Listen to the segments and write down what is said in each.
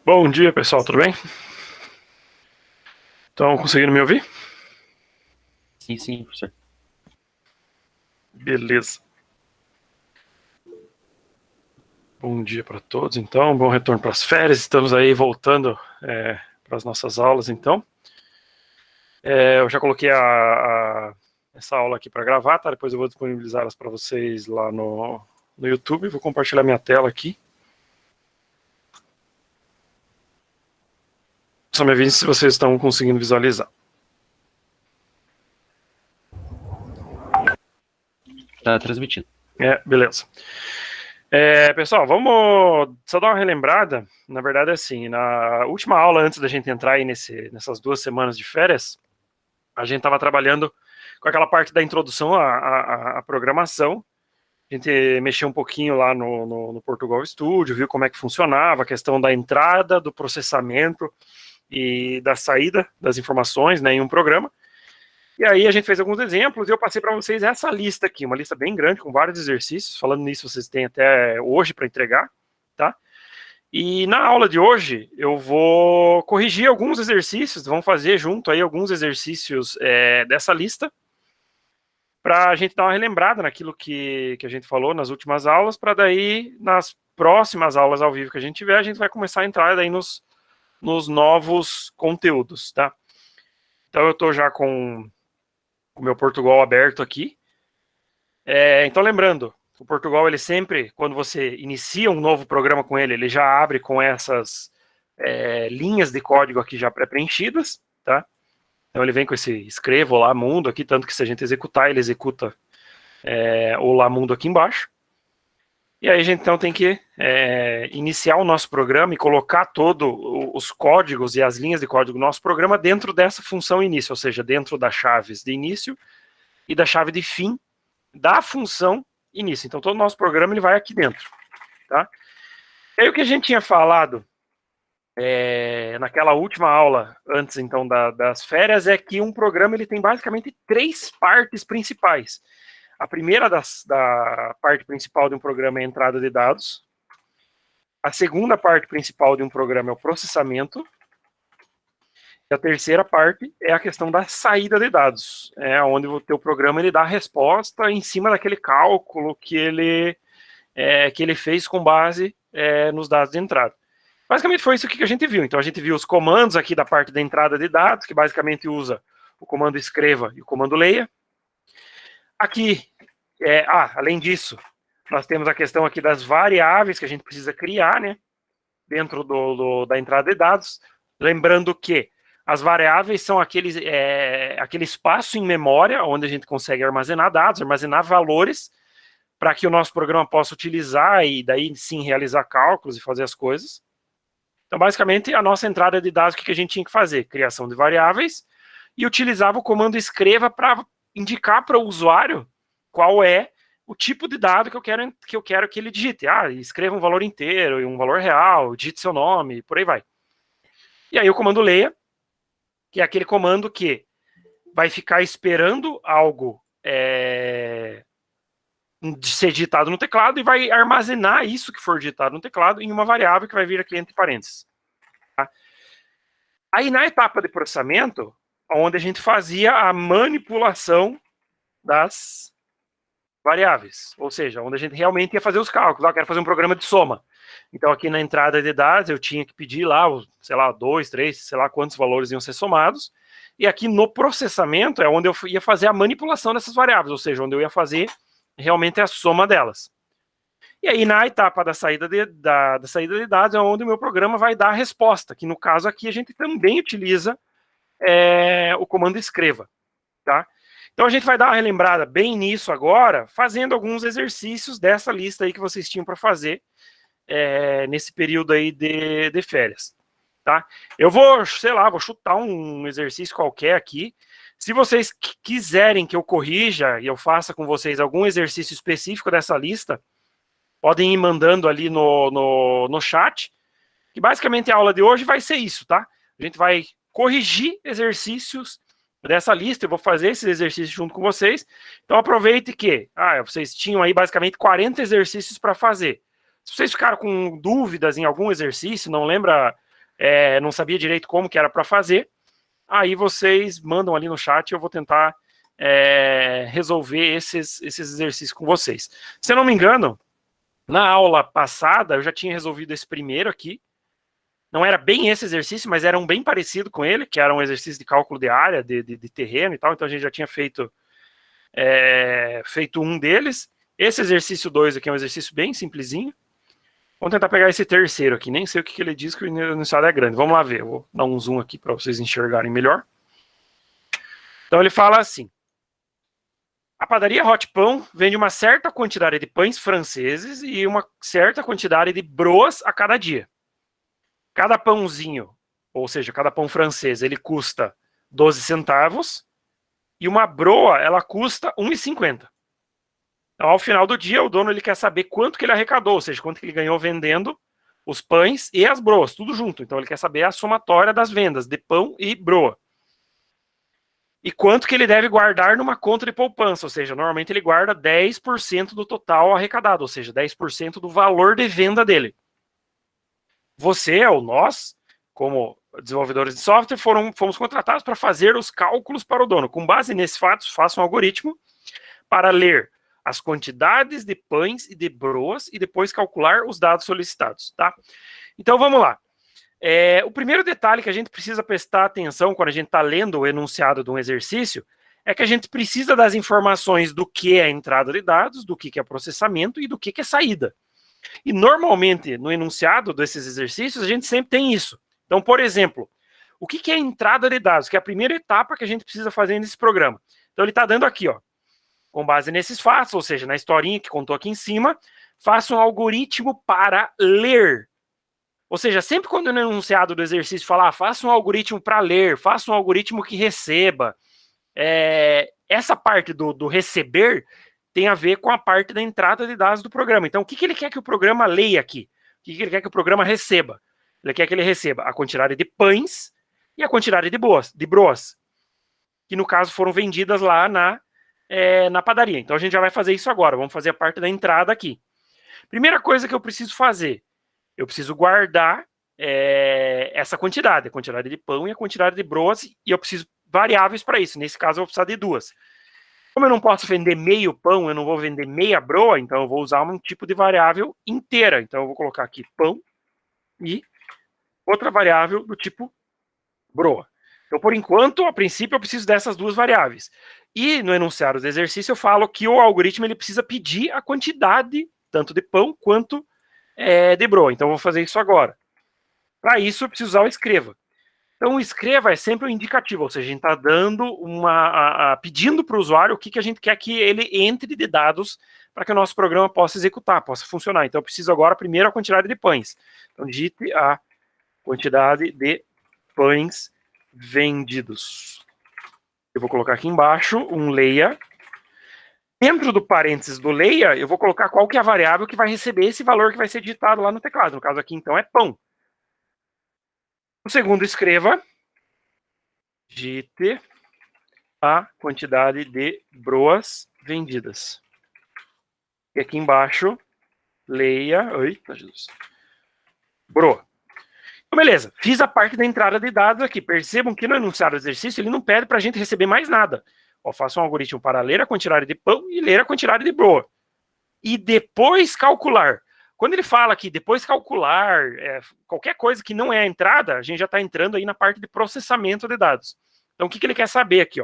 Bom dia, pessoal, tudo bem? Estão conseguindo me ouvir? Sim, professor. Beleza. Bom dia para todos, então. Bom retorno para as férias. Estamos aí voltando para as nossas aulas, então. Eu já coloquei essa aula aqui para gravar, tá? Depois eu vou disponibilizá-las para vocês lá no YouTube. Vou compartilhar minha tela aqui. Só me avise se vocês estão conseguindo visualizar. Tá transmitindo. Beleza. Pessoal, vamos só dar uma relembrada. Na verdade, assim, na última aula, antes da gente entrar aí nessas 2 semanas de férias, a gente estava trabalhando com aquela parte da introdução à programação. A gente mexeu um pouquinho lá no Portugal Studio, viu como é que funcionava, a questão da entrada, do processamento e da saída das informações, né, em um programa. E aí a gente fez alguns exemplos e eu passei para vocês essa lista aqui, uma lista bem grande com vários exercícios. Falando nisso, vocês têm até hoje para entregar, tá? E na aula de hoje eu vou corrigir alguns exercícios, vamos fazer junto aí alguns exercícios dessa lista, para a gente dar uma relembrada naquilo que a gente falou nas últimas aulas, para daí, nas próximas aulas ao vivo que a gente tiver, a gente vai começar a entrar daí nos novos conteúdos, tá? Então eu estou já com o meu Portugal aberto aqui. Então lembrando, o Portugal, ele sempre, quando você inicia um novo programa com ele, ele já abre com essas linhas de código aqui já pré-preenchidas, tá? Então ele vem com esse escreva olá mundo aqui, tanto que se a gente executar, ele executa olá mundo aqui embaixo. E aí a gente então tem que iniciar o nosso programa e colocar todos os códigos e as linhas de código do nosso programa dentro dessa função início, ou seja, dentro das chaves de início e da chave de fim da função início. Então todo o nosso programa ele vai aqui dentro, tá? E aí o que a gente tinha falado naquela última aula, antes então das férias, é que um programa ele tem basicamente 3 partes principais. A primeira da parte principal de um programa é a entrada de dados. A segunda parte principal de um programa é o processamento. E a terceira parte é a questão da saída de dados, onde o teu programa ele dá a resposta em cima daquele cálculo que ele fez com base nos dados de entrada. Basicamente foi isso que a gente viu. Então a gente viu os comandos aqui da parte da entrada de dados, que basicamente usa o comando escreva e o comando leia. Aqui, além disso, nós temos a questão aqui das variáveis que a gente precisa criar, né, dentro da entrada de dados. Lembrando que as variáveis são aquele espaço em memória onde a gente consegue armazenar dados, armazenar valores, para que o nosso programa possa utilizar e daí sim realizar cálculos e fazer as coisas. Então, basicamente, a nossa entrada de dados, o que a gente tinha que fazer? Criação de variáveis, e utilizava o comando escreva para indicar para o usuário qual é o tipo de dado que eu quero que ele digite. Escreva um valor inteiro e um valor real, digite seu nome, por aí vai. E aí o comando leia, que é aquele comando que vai ficar esperando algo ser digitado no teclado e vai armazenar isso que for digitado no teclado em uma variável que vai vir aqui entre parênteses. Tá? Aí na etapa de processamento, onde a gente fazia a manipulação das variáveis, ou seja, onde a gente realmente ia fazer os cálculos. Eu quero fazer um programa de soma. Então aqui na entrada de dados eu tinha que pedir lá, sei lá, 2, 3, sei lá quantos valores iam ser somados. E aqui no processamento é onde eu ia fazer a manipulação dessas variáveis, ou seja, onde eu ia fazer realmente a soma delas. E aí, na etapa da saída de dados, é onde o meu programa vai dar a resposta, que no caso aqui a gente também utiliza o comando escreva, tá? Então a gente vai dar uma relembrada bem nisso agora, fazendo alguns exercícios dessa lista aí que vocês tinham para fazer nesse período aí de férias, tá? Eu vou, sei lá, vou chutar um exercício qualquer aqui. Se vocês quiserem que eu corrija e eu faça com vocês algum exercício específico dessa lista, podem ir mandando ali no chat, que basicamente a aula de hoje vai ser isso, tá? A gente vai corrigir exercícios dessa lista, eu vou fazer esses exercícios junto com vocês. Então aproveite que vocês tinham aí basicamente 40 exercícios para fazer. Se vocês ficaram com dúvidas em algum exercício, não lembra não sabia direito como que era para fazer, aí vocês mandam ali no chat, eu vou tentar resolver esses exercícios com vocês. Se eu não me engano, na aula passada eu já tinha resolvido esse primeiro aqui. Não era bem esse exercício, mas era um bem parecido com ele, que era um exercício de cálculo de área, de terreno e tal, então a gente já tinha feito um deles. Esse exercício 2 aqui é um exercício bem simplesinho. Vamos tentar pegar esse terceiro aqui, nem sei o que ele diz, que o enunciado é grande. Vamos lá ver, eu vou dar um zoom aqui para vocês enxergarem melhor. Então ele fala assim: a padaria Hot Pão vende uma certa quantidade de pães franceses e uma certa quantidade de broas a cada dia. Cada pãozinho, ou seja, cada pão francês, ele custa 12 centavos e uma broa, ela custa 1,50. Então, ao final do dia, o dono ele quer saber quanto que ele arrecadou, ou seja, quanto que ele ganhou vendendo os pães e as broas, tudo junto. Então, ele quer saber a somatória das vendas de pão e broa. E quanto que ele deve guardar numa conta de poupança, ou seja, normalmente ele guarda 10% do total arrecadado, ou seja, 10% do valor de venda dele. Você ou nós, como desenvolvedores de software, fomos contratados para fazer os cálculos para o dono. Com base nesses fatos, faça um algoritmo para ler as quantidades de pães e de broas e depois calcular os dados solicitados, tá? Então, vamos lá. O primeiro detalhe que a gente precisa prestar atenção quando a gente está lendo o enunciado de um exercício é que a gente precisa das informações do que é entrada de dados, do que é processamento e do que é saída. E, normalmente, no enunciado desses exercícios, a gente sempre tem isso. Então, por exemplo, o que é entrada de dados, que é a primeira etapa que a gente precisa fazer nesse programa. Então, ele está dando aqui, ó. Com base nesses fatos, ou seja, na historinha que contou aqui em cima, faça um algoritmo para ler. Ou seja, sempre quando no enunciado do exercício falar, faça um algoritmo para ler, faça um algoritmo que receba, essa parte do receber tem a ver com a parte da entrada de dados do programa. Então, o que ele quer que o programa leia aqui? O que ele quer que o programa receba? Ele quer que ele receba a quantidade de pães e a quantidade de broas, que no caso foram vendidas lá na padaria. Então a gente já vai fazer isso agora. Vamos fazer a parte da entrada aqui. Primeira coisa que eu preciso fazer, eu preciso guardar essa quantidade, a quantidade de pão e a quantidade de broas, e eu preciso variáveis para isso. Nesse caso eu vou precisar de duas. Como eu não posso vender meio pão, eu não vou vender meia broa, então eu vou usar um tipo de variável inteira. Então eu vou colocar aqui pão e outra variável do tipo broa. Então, por enquanto, a princípio, eu preciso dessas duas variáveis. E no enunciado do exercício eu falo que o algoritmo ele precisa pedir a quantidade, tanto de pão quanto de broa. Então, eu vou fazer isso agora. Para isso, eu preciso usar o escreva. Então, o escreva é sempre um indicativo, ou seja, a gente está dando pedindo para o usuário o que a gente quer que ele entre de dados para que o nosso programa possa executar, possa funcionar. Então, eu preciso agora, primeiro, a quantidade de pães. Então, digite a quantidade de pães vendidos. Eu vou colocar aqui embaixo um leia. Dentro do parênteses do leia, eu vou colocar qual que é a variável que vai receber esse valor que vai ser digitado lá no teclado. No caso aqui, então, é pão. No segundo, escreva digite a quantidade de broas vendidas. E aqui embaixo, leia... Eita, Jesus. Broa. Então, beleza. Fiz a parte da entrada de dados aqui. Percebam que no enunciado do exercício, ele não pede para a gente receber mais nada. Faça um algoritmo para ler a quantidade de pão e ler a quantidade de broa. E depois calcular. Quando ele fala que depois calcular qualquer coisa que não é a entrada, a gente já está entrando aí na parte de processamento de dados. Então, o que ele quer saber aqui?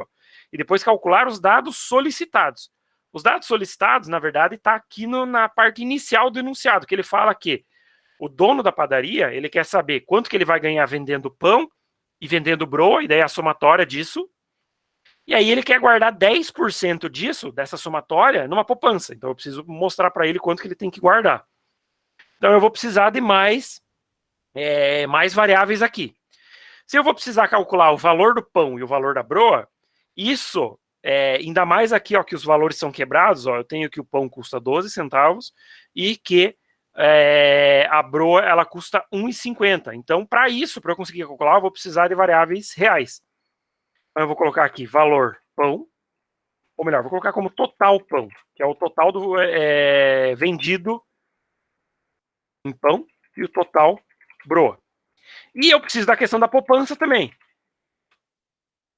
E depois calcular os dados solicitados. Os dados solicitados, na verdade, está aqui na parte inicial do enunciado, que ele fala que o dono da padaria, ele quer saber quanto que ele vai ganhar vendendo pão e vendendo broa, e daí a somatória disso. E aí ele quer guardar 10% disso, dessa somatória, numa poupança. Então eu preciso mostrar para ele quanto que ele tem que guardar. Então eu vou precisar de mais variáveis aqui. Se eu vou precisar calcular o valor do pão e o valor da broa, isso, ainda mais aqui, que os valores são quebrados, eu tenho que o pão custa 12 centavos e que a broa ela custa 1,50. Então, para isso, para eu conseguir calcular, eu vou precisar de variáveis reais. Então, eu vou colocar aqui valor pão, ou melhor, vou colocar como total pão, que é o total do vendido em pão e o total broa. E eu preciso da questão da poupança também.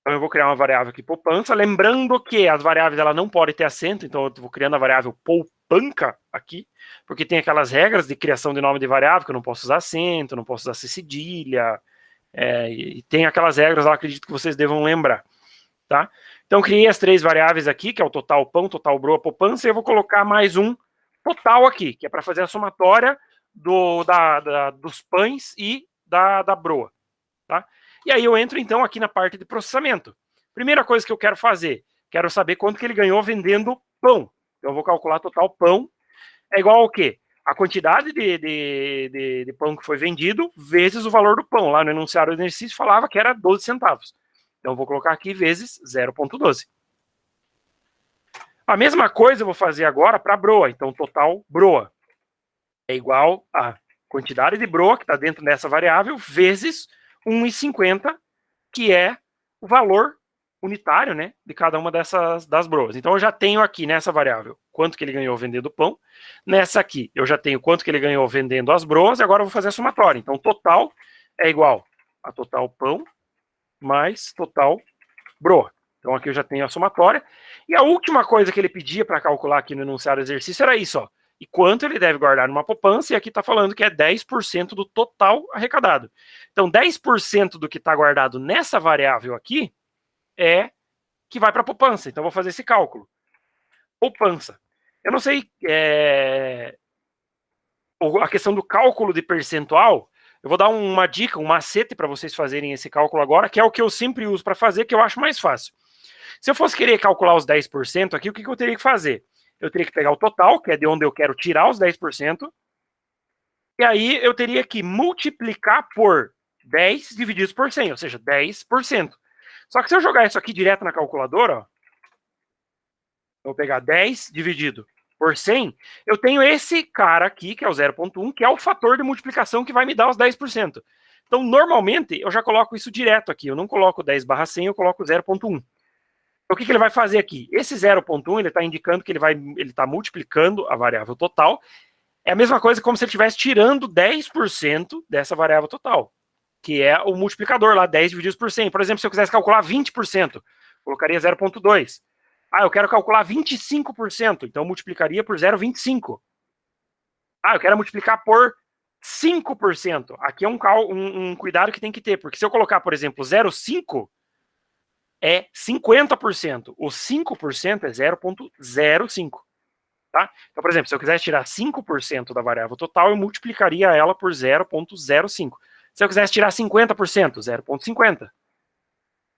Então eu vou criar uma variável aqui, poupança, lembrando que as variáveis ela não podem ter acento, então eu vou criando a variável poupanca aqui, porque tem aquelas regras de criação de nome de variável, que eu não posso usar acento, não posso usar cedilha, e tem aquelas regras lá, acredito que vocês devam lembrar, tá? Então criei as 3 variáveis aqui, que é o total pão, total broa, poupança, e eu vou colocar mais um total aqui, que é para fazer a somatória dos pães e da broa, tá? E aí eu entro então aqui na parte de processamento. Primeira coisa que eu quero fazer, quero saber quanto que ele ganhou vendendo pão. Então eu vou calcular total pão, é igual ao quê? A quantidade de pão que foi vendido vezes o valor do pão. Lá no enunciado do exercício falava que era 12 centavos. Então eu vou colocar aqui vezes 0,12. A mesma coisa eu vou fazer agora para a broa. Então total broa é igual a quantidade de broa que está dentro dessa variável vezes 1,50, que é o valor unitário, né, de cada uma das broas. Então eu já tenho aqui nessa variável quanto que ele ganhou vendendo pão. Nessa aqui eu já tenho quanto que ele ganhou vendendo as broas, e agora eu vou fazer a somatória. Então total é igual a total pão mais total broa. Então aqui eu já tenho a somatória. E a última coisa que ele pedia para calcular aqui no enunciado do exercício era isso, ó. E quanto ele deve guardar numa poupança, e aqui está falando que é 10% do total arrecadado. Então, 10% do que está guardado nessa variável aqui é que vai para a poupança. Então, eu vou fazer esse cálculo. Poupança. Eu não sei a questão do cálculo de percentual. Eu vou dar uma dica, um macete para vocês fazerem esse cálculo agora, que é o que eu sempre uso para fazer, que eu acho mais fácil. Se eu fosse querer calcular os 10% aqui, o que eu teria que fazer? Eu teria que pegar o total, que é de onde eu quero tirar os 10%, e aí eu teria que multiplicar por 10 divididos por 100, ou seja, 10%. Só que se eu jogar isso aqui direto na calculadora, ó, eu vou pegar 10 dividido por 100, eu tenho esse cara aqui, que é o 0,1, que é o fator de multiplicação que vai me dar os 10%. Então, normalmente, eu já coloco isso direto aqui. Eu não coloco 10/100, eu coloco 0,1. Então, o que ele vai fazer aqui? Esse 0,1 ele está indicando que ele está multiplicando a variável total. É a mesma coisa como se ele estivesse tirando 10% dessa variável total, que é o multiplicador lá, 10 divididos por 100. Por exemplo, se eu quisesse calcular 20%, colocaria 0,2. Ah, eu quero calcular 25%, então eu multiplicaria por 0,25. Ah, eu quero multiplicar por 5%. Aqui é um cuidado que tem que ter, porque se eu colocar, por exemplo, 0,5, é 50%. O 5% é 0,05. Tá? Então, por exemplo, se eu quisesse tirar 5% da variável total, eu multiplicaria ela por 0,05. Se eu quisesse tirar 50%, 0,50.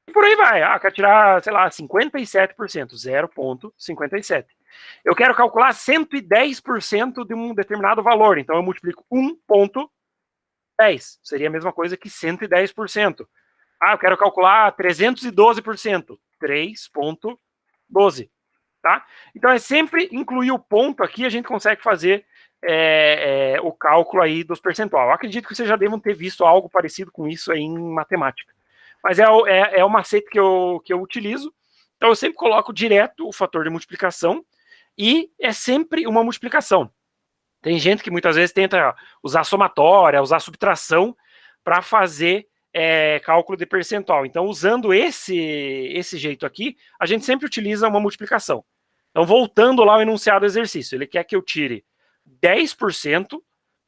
E por aí vai. Ah, eu quero tirar, sei lá, 57%, 0,57. Eu quero calcular 110% de um determinado valor, então eu multiplico 1,10. Seria a mesma coisa que 110%. Ah, eu quero calcular 312%, 3,12. Tá? Então é sempre incluir o ponto aqui, a gente consegue fazer o cálculo aí dos percentual. Eu acredito que vocês já devam ter visto algo parecido com isso aí em matemática. Mas é o macete que eu utilizo. Então eu sempre coloco direto o fator de multiplicação e é sempre uma multiplicação. Tem gente que muitas vezes tenta usar somatória, usar subtração para fazer cálculo de percentual. Então, usando esse jeito aqui, a gente sempre utiliza uma multiplicação. Então, voltando lá ao enunciado do exercício, ele quer que eu tire 10%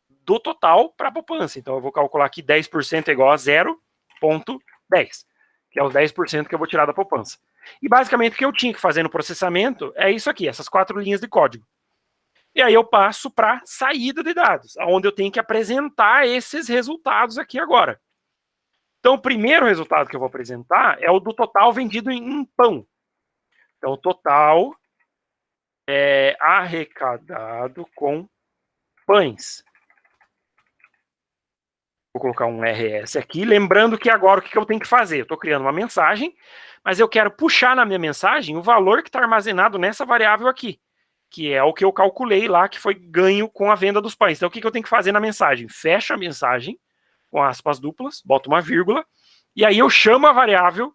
do total para a poupança. Então, eu vou calcular aqui 10% é igual a 0,10, que é os 10% que eu vou tirar da poupança. E, basicamente, o que eu tinha que fazer no processamento é isso aqui, essas 4 linhas de código. E aí eu passo para saída de dados, onde eu tenho que apresentar esses resultados aqui agora. Então, o primeiro resultado que eu vou apresentar é o do total vendido em pão. Então, o total arrecadado com pães. Vou colocar um RS aqui, lembrando que agora o que eu tenho que fazer? Eu estou criando uma mensagem, mas eu quero puxar na minha mensagem o valor que está armazenado nessa variável aqui, que é o que eu calculei lá, que foi ganho com a venda dos pães. Então, o que eu tenho que fazer na mensagem? Fecho a mensagem, com aspas duplas, boto uma vírgula, e aí eu chamo a variável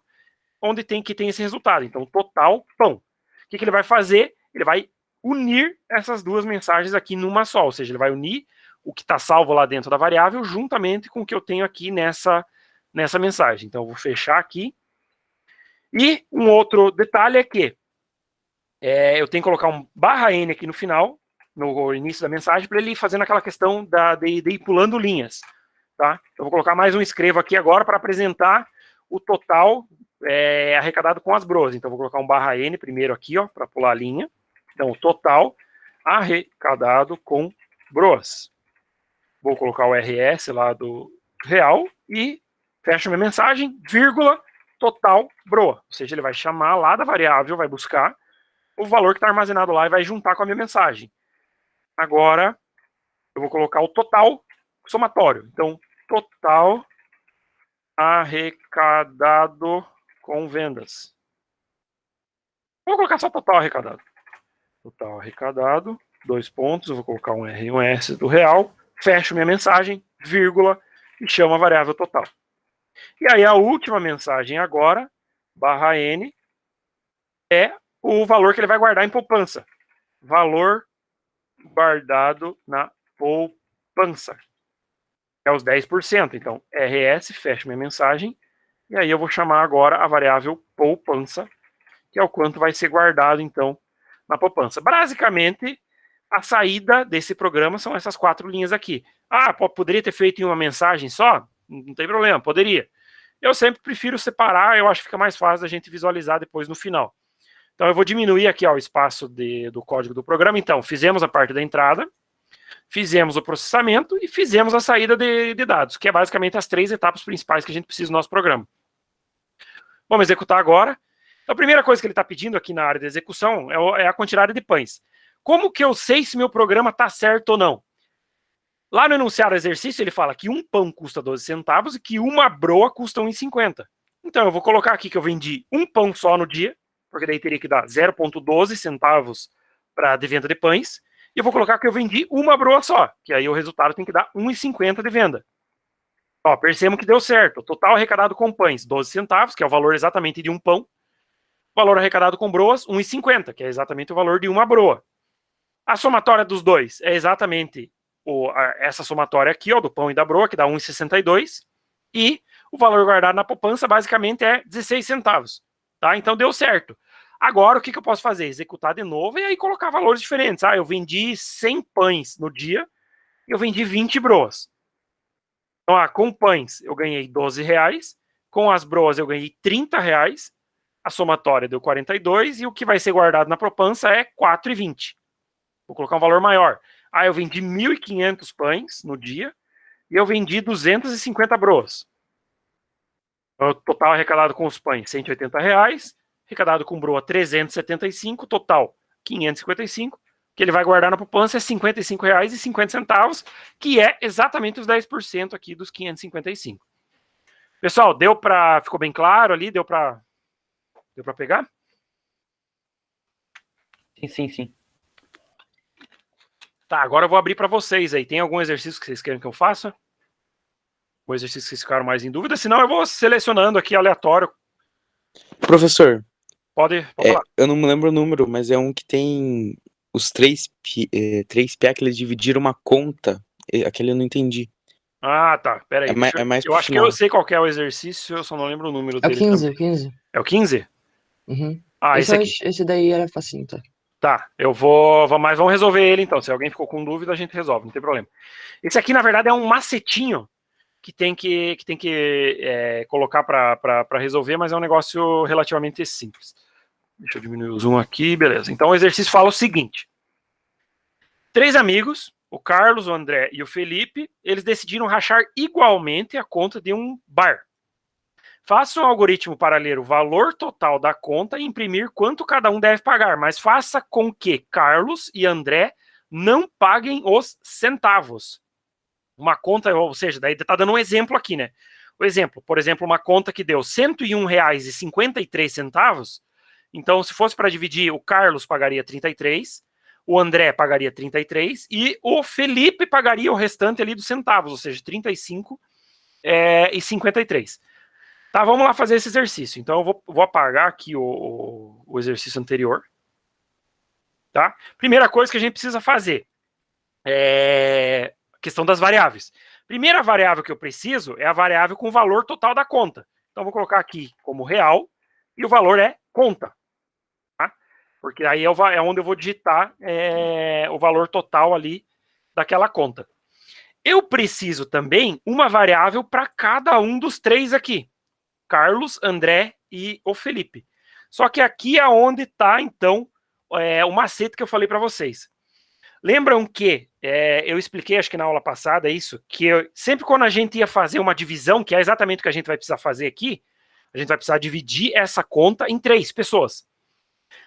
onde tem esse resultado. Então, total pão. O que ele vai fazer? Ele vai unir essas duas mensagens aqui numa só, ou seja, ele vai unir o que está salvo lá dentro da variável, juntamente com o que eu tenho aqui nessa mensagem. Então, eu vou fechar aqui. E um outro detalhe é que eu tenho que colocar um /n aqui no final, no início da mensagem, para ele ir fazendo aquela questão de ir pulando linhas. Tá? Eu vou colocar mais um escrevo aqui agora para apresentar o total arrecadado com as broas. Então, vou colocar um /n primeiro aqui, para pular a linha. Então, o total arrecadado com broas. Vou colocar o RS lá do real e fecho minha mensagem, vírgula, total broa. Ou seja, ele vai chamar lá da variável, vai buscar o valor que está armazenado lá e vai juntar com a minha mensagem. Agora, eu vou colocar o total somatório. Então, total arrecadado com vendas. Vou colocar só total arrecadado. Total arrecadado, 2 pontos, eu vou colocar um R e um S do real, fecho minha mensagem, vírgula, e chamo a variável total. E aí a última mensagem agora, /n, é o valor que ele vai guardar em poupança. Valor guardado na poupança. É os 10%. Então, RS, fecho minha mensagem, e aí eu vou chamar agora a variável poupança, que é o quanto vai ser guardado, então, na poupança. Basicamente, a saída desse programa são essas 4 linhas aqui. Ah, poderia ter feito em uma mensagem só? Não tem problema, poderia. Eu sempre prefiro separar, eu acho que fica mais fácil a gente visualizar depois no final. Então, eu vou diminuir aqui o espaço do código do programa. Então, fizemos a parte da entrada, fizemos o processamento e fizemos a saída de dados, que é basicamente as 3 etapas principais que a gente precisa no nosso programa. Vamos executar agora. Então, a primeira coisa que ele está pedindo aqui na área de execução é a quantidade de pães. Como que eu sei se meu programa está certo ou não? Lá no enunciado do exercício, ele fala que um pão custa 12 centavos e que uma broa custa 1,50. Então, eu vou colocar aqui que eu vendi um pão só no dia, porque daí teria que dar 0,12 centavos de venda de pães. E eu vou colocar que eu vendi uma broa só, que aí o resultado tem que dar 1,50 de venda. Ó, percebam que deu certo. O total arrecadado com pães, 12 centavos, que é o valor exatamente de um pão. Valor arrecadado com broas, 1,50, que é exatamente o valor de uma broa. A somatória dos dois é exatamente essa somatória aqui, ó, do pão e da broa, que dá 1,62. E o valor guardado na poupança, basicamente, é 16 centavos. Tá? Então, deu certo. Agora, o que eu posso fazer? Executar de novo e aí colocar valores diferentes. Ah, eu vendi 100 pães no dia e eu vendi 20 broas. Então, com pães eu ganhei 12 reais, com as broas eu ganhei 30 reais, a somatória deu 42 e o que vai ser guardado na poupança é 4,20. Vou colocar um valor maior. Ah, eu vendi 1.500 pães no dia e eu vendi 250 broas. O total arrecadado com os pães, 180 reais, arrecadado com broa, 375, total 555. O que ele vai guardar na poupança é R$ 55,50, que é exatamente os 10% aqui dos 555. Pessoal, ficou bem claro ali? Deu para pegar? Sim. Tá, agora eu vou abrir para vocês aí. Tem algum exercício que vocês querem que eu faça? Um exercício que vocês ficaram mais em dúvida? Senão eu vou selecionando aqui aleatório. Professor, Pode falar. eu não me lembro o número, mas é um que tem os 3 PA que eles dividiram uma conta. Aquele eu não entendi. Ah, tá. Pera aí. É mais eu acho que eu sei qual que é o exercício, eu só não lembro o número É o dele. 15, também. o 15. É o 15? Uhum. Ah, esse aqui. Esse daí era facinho, tá? Tá, mas vamos resolver ele então. Se alguém ficou com dúvida, a gente resolve, não tem problema. Esse aqui, na verdade, é um macetinho que tem que colocar para resolver, mas é um negócio relativamente simples. Deixa eu diminuir o zoom aqui, beleza. Então o exercício fala o seguinte. 3 amigos, o Carlos, o André e o Felipe, eles decidiram rachar igualmente a conta de um bar. Faça um algoritmo para ler o valor total da conta e imprimir quanto cada um deve pagar, mas faça com que Carlos e André não paguem os centavos. Uma conta, ou seja, daí está dando um exemplo aqui, né? O exemplo, por exemplo, uma conta que deu R$ 101,53. Então, se fosse para dividir, o Carlos pagaria 33, o André pagaria 33 e o Felipe pagaria o restante ali dos centavos, ou seja, 35 e 53. Tá, vamos lá fazer esse exercício. Então, eu vou apagar aqui o exercício anterior. Tá? Primeira coisa que a gente precisa fazer questão das variáveis. Primeira variável que eu preciso é a variável com o valor total da conta. Então, vou colocar aqui como real e o valor é conta. Tá? Porque aí é onde eu vou digitar o valor total ali daquela conta. Eu preciso também uma variável para cada um dos três aqui. Carlos, André e o Felipe. Só que aqui é onde está, então, o macete que eu falei para vocês. Lembram que eu expliquei, acho que na aula passada, isso, que sempre quando a gente ia fazer uma divisão, que é exatamente o que a gente vai precisar fazer aqui, a gente vai precisar dividir essa conta em 3 pessoas.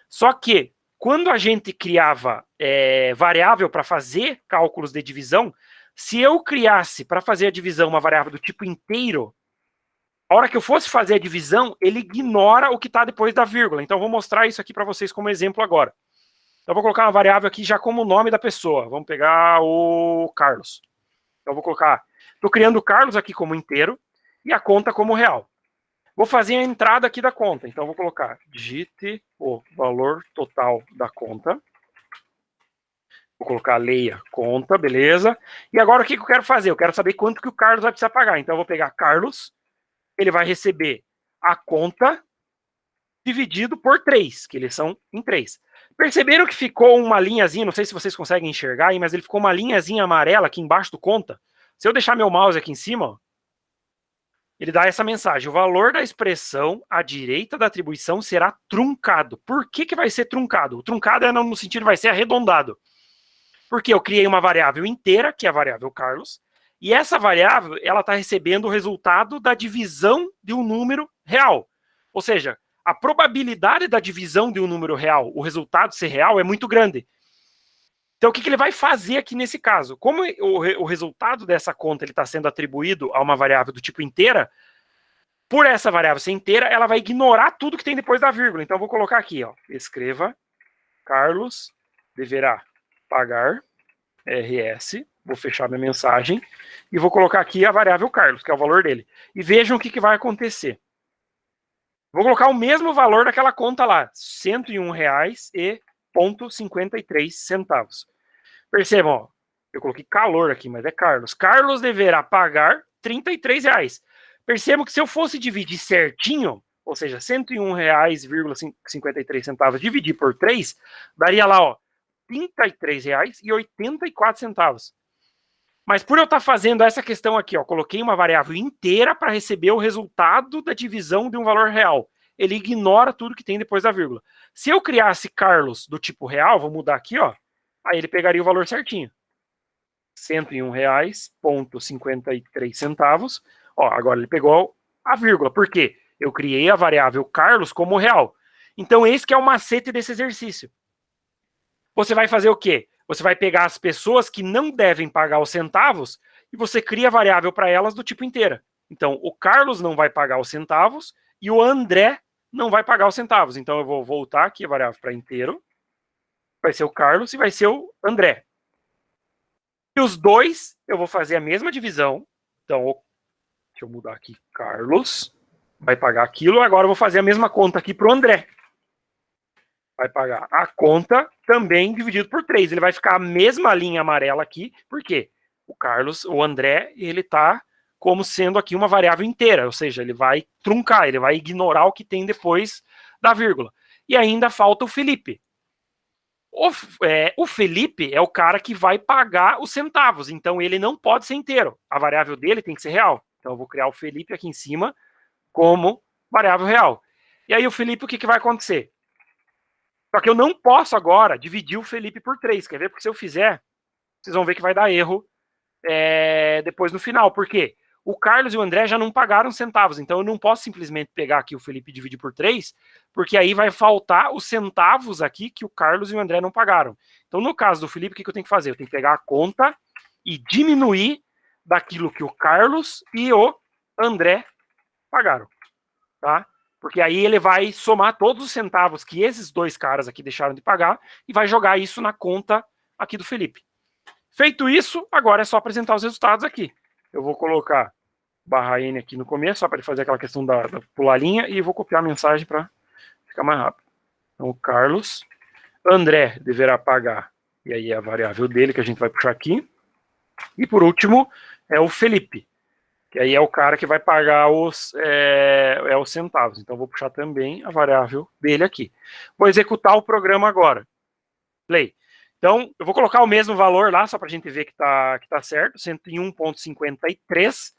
Só que, quando a gente criava variável para fazer cálculos de divisão, se eu criasse para fazer a divisão uma variável do tipo inteiro, a hora que eu fosse fazer a divisão, ele ignora o que está depois da vírgula. Então, eu vou mostrar isso aqui para vocês como exemplo agora. Então, eu vou colocar uma variável aqui já como o nome da pessoa. Vamos pegar o Carlos. Então, eu vou colocar... Estou criando o Carlos aqui como inteiro e a conta como real. Vou fazer a entrada aqui da conta. Então, eu vou colocar digite o valor total da conta. Vou colocar leia conta, beleza. E agora, o que eu quero fazer? Eu quero saber quanto que o Carlos vai precisar pagar. Então, eu vou pegar Carlos... Ele vai receber a conta dividido por 3, que eles são em 3. Perceberam que ficou uma linhazinha, não sei se vocês conseguem enxergar aí, mas ele ficou uma linhazinha amarela aqui embaixo do conta. Se eu deixar meu mouse aqui em cima, ó, ele dá essa mensagem: o valor da expressão à direita da atribuição será truncado. Por que vai ser truncado? O truncado é no sentido vai ser arredondado. Porque eu criei uma variável inteira, que é a variável Carlos, e essa variável, ela está recebendo o resultado da divisão de um número real. Ou seja, a probabilidade da divisão de um número real, o resultado ser real, é muito grande. Então, o que ele vai fazer aqui nesse caso? Como o resultado dessa conta está sendo atribuído a uma variável do tipo inteira, por essa variável ser inteira, ela vai ignorar tudo que tem depois da vírgula. Então, eu vou colocar aqui, ó, escreva, Carlos deverá pagar RS, vou fechar minha mensagem, e vou colocar aqui a variável Carlos, que é o valor dele. E vejam o que vai acontecer. Vou colocar o mesmo valor daquela conta lá, R$ 101,53. Percebam, ó, eu coloquei calor aqui, mas é Carlos. Carlos deverá pagar R$ 33. Percebam que se eu fosse dividir certinho, ou seja, R$ 101,53 dividir por 3, daria lá, ó, R$ 33,84. Mas por eu estar fazendo essa questão aqui, ó, coloquei uma variável inteira para receber o resultado da divisão de um valor real. Ele ignora tudo que tem depois da vírgula. Se eu criasse Carlos do tipo real, vou mudar aqui, ó, aí ele pegaria o valor certinho. R$ 101,53. Ó, agora ele pegou a vírgula. Por quê? Eu criei a variável Carlos como real. Então esse que é o macete desse exercício. Você vai fazer o quê? Você vai pegar as pessoas que não devem pagar os centavos e você cria a variável para elas do tipo inteira. Então, o Carlos não vai pagar os centavos e o André não vai pagar os centavos. Então, eu vou voltar aqui a variável para inteiro. Vai ser o Carlos e vai ser o André. E os dois, eu vou fazer a mesma divisão. Então, deixa eu mudar aqui. Carlos vai pagar aquilo. Agora, eu vou fazer a mesma conta aqui para o André. Vai pagar a conta também dividido por 3. Ele vai ficar a mesma linha amarela aqui. Por quê? O André, ele está como sendo aqui uma variável inteira. Ou seja, ele vai truncar, ele vai ignorar o que tem depois da vírgula. E ainda falta o Felipe. O Felipe é o cara que vai pagar os centavos. Então, ele não pode ser inteiro. A variável dele tem que ser real. Então, eu vou criar o Felipe aqui em cima como variável real. E aí, o Felipe, o que vai acontecer? Só que eu não posso agora dividir o Felipe por 3, quer ver? Porque se eu fizer, vocês vão ver que vai dar erro depois no final. Por quê? O Carlos e o André já não pagaram centavos, então eu não posso simplesmente pegar aqui o Felipe e dividir por 3, porque aí vai faltar os centavos aqui que o Carlos e o André não pagaram. Então, no caso do Felipe, o que eu tenho que fazer? Eu tenho que pegar a conta e diminuir daquilo que o Carlos e o André pagaram, tá? Porque aí ele vai somar todos os centavos que esses dois caras aqui deixaram de pagar e vai jogar isso na conta aqui do Felipe. Feito isso, agora é só apresentar os resultados aqui. Eu vou colocar /n aqui no começo, só para ele fazer aquela questão da pular linha, e vou copiar a mensagem para ficar mais rápido. Então, o Carlos, André deverá pagar, e aí é a variável dele que a gente vai puxar aqui, E por último, é o Felipe, que aí é o cara que vai pagar os centavos. Então, vou puxar também a variável dele aqui. Vou executar o programa agora. Play. Então, eu vou colocar o mesmo valor lá, só para a gente ver que tá certo, 101,53.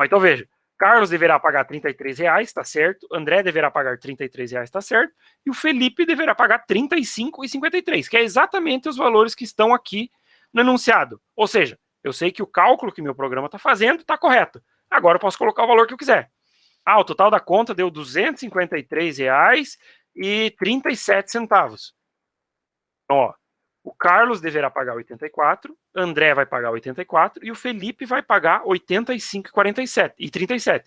Então, veja, Carlos deverá pagar R$33, está certo. André deverá pagar R$33, está certo. E o Felipe deverá pagar R$35,53, que é exatamente os valores que estão aqui no enunciado. Ou seja, eu sei que o cálculo que meu programa está fazendo está correto. Agora eu posso colocar o valor que eu quiser. O total da conta deu R$253,37. Então, ó, o Carlos deverá pagar 84, André vai pagar 84 e o Felipe vai pagar 85,37.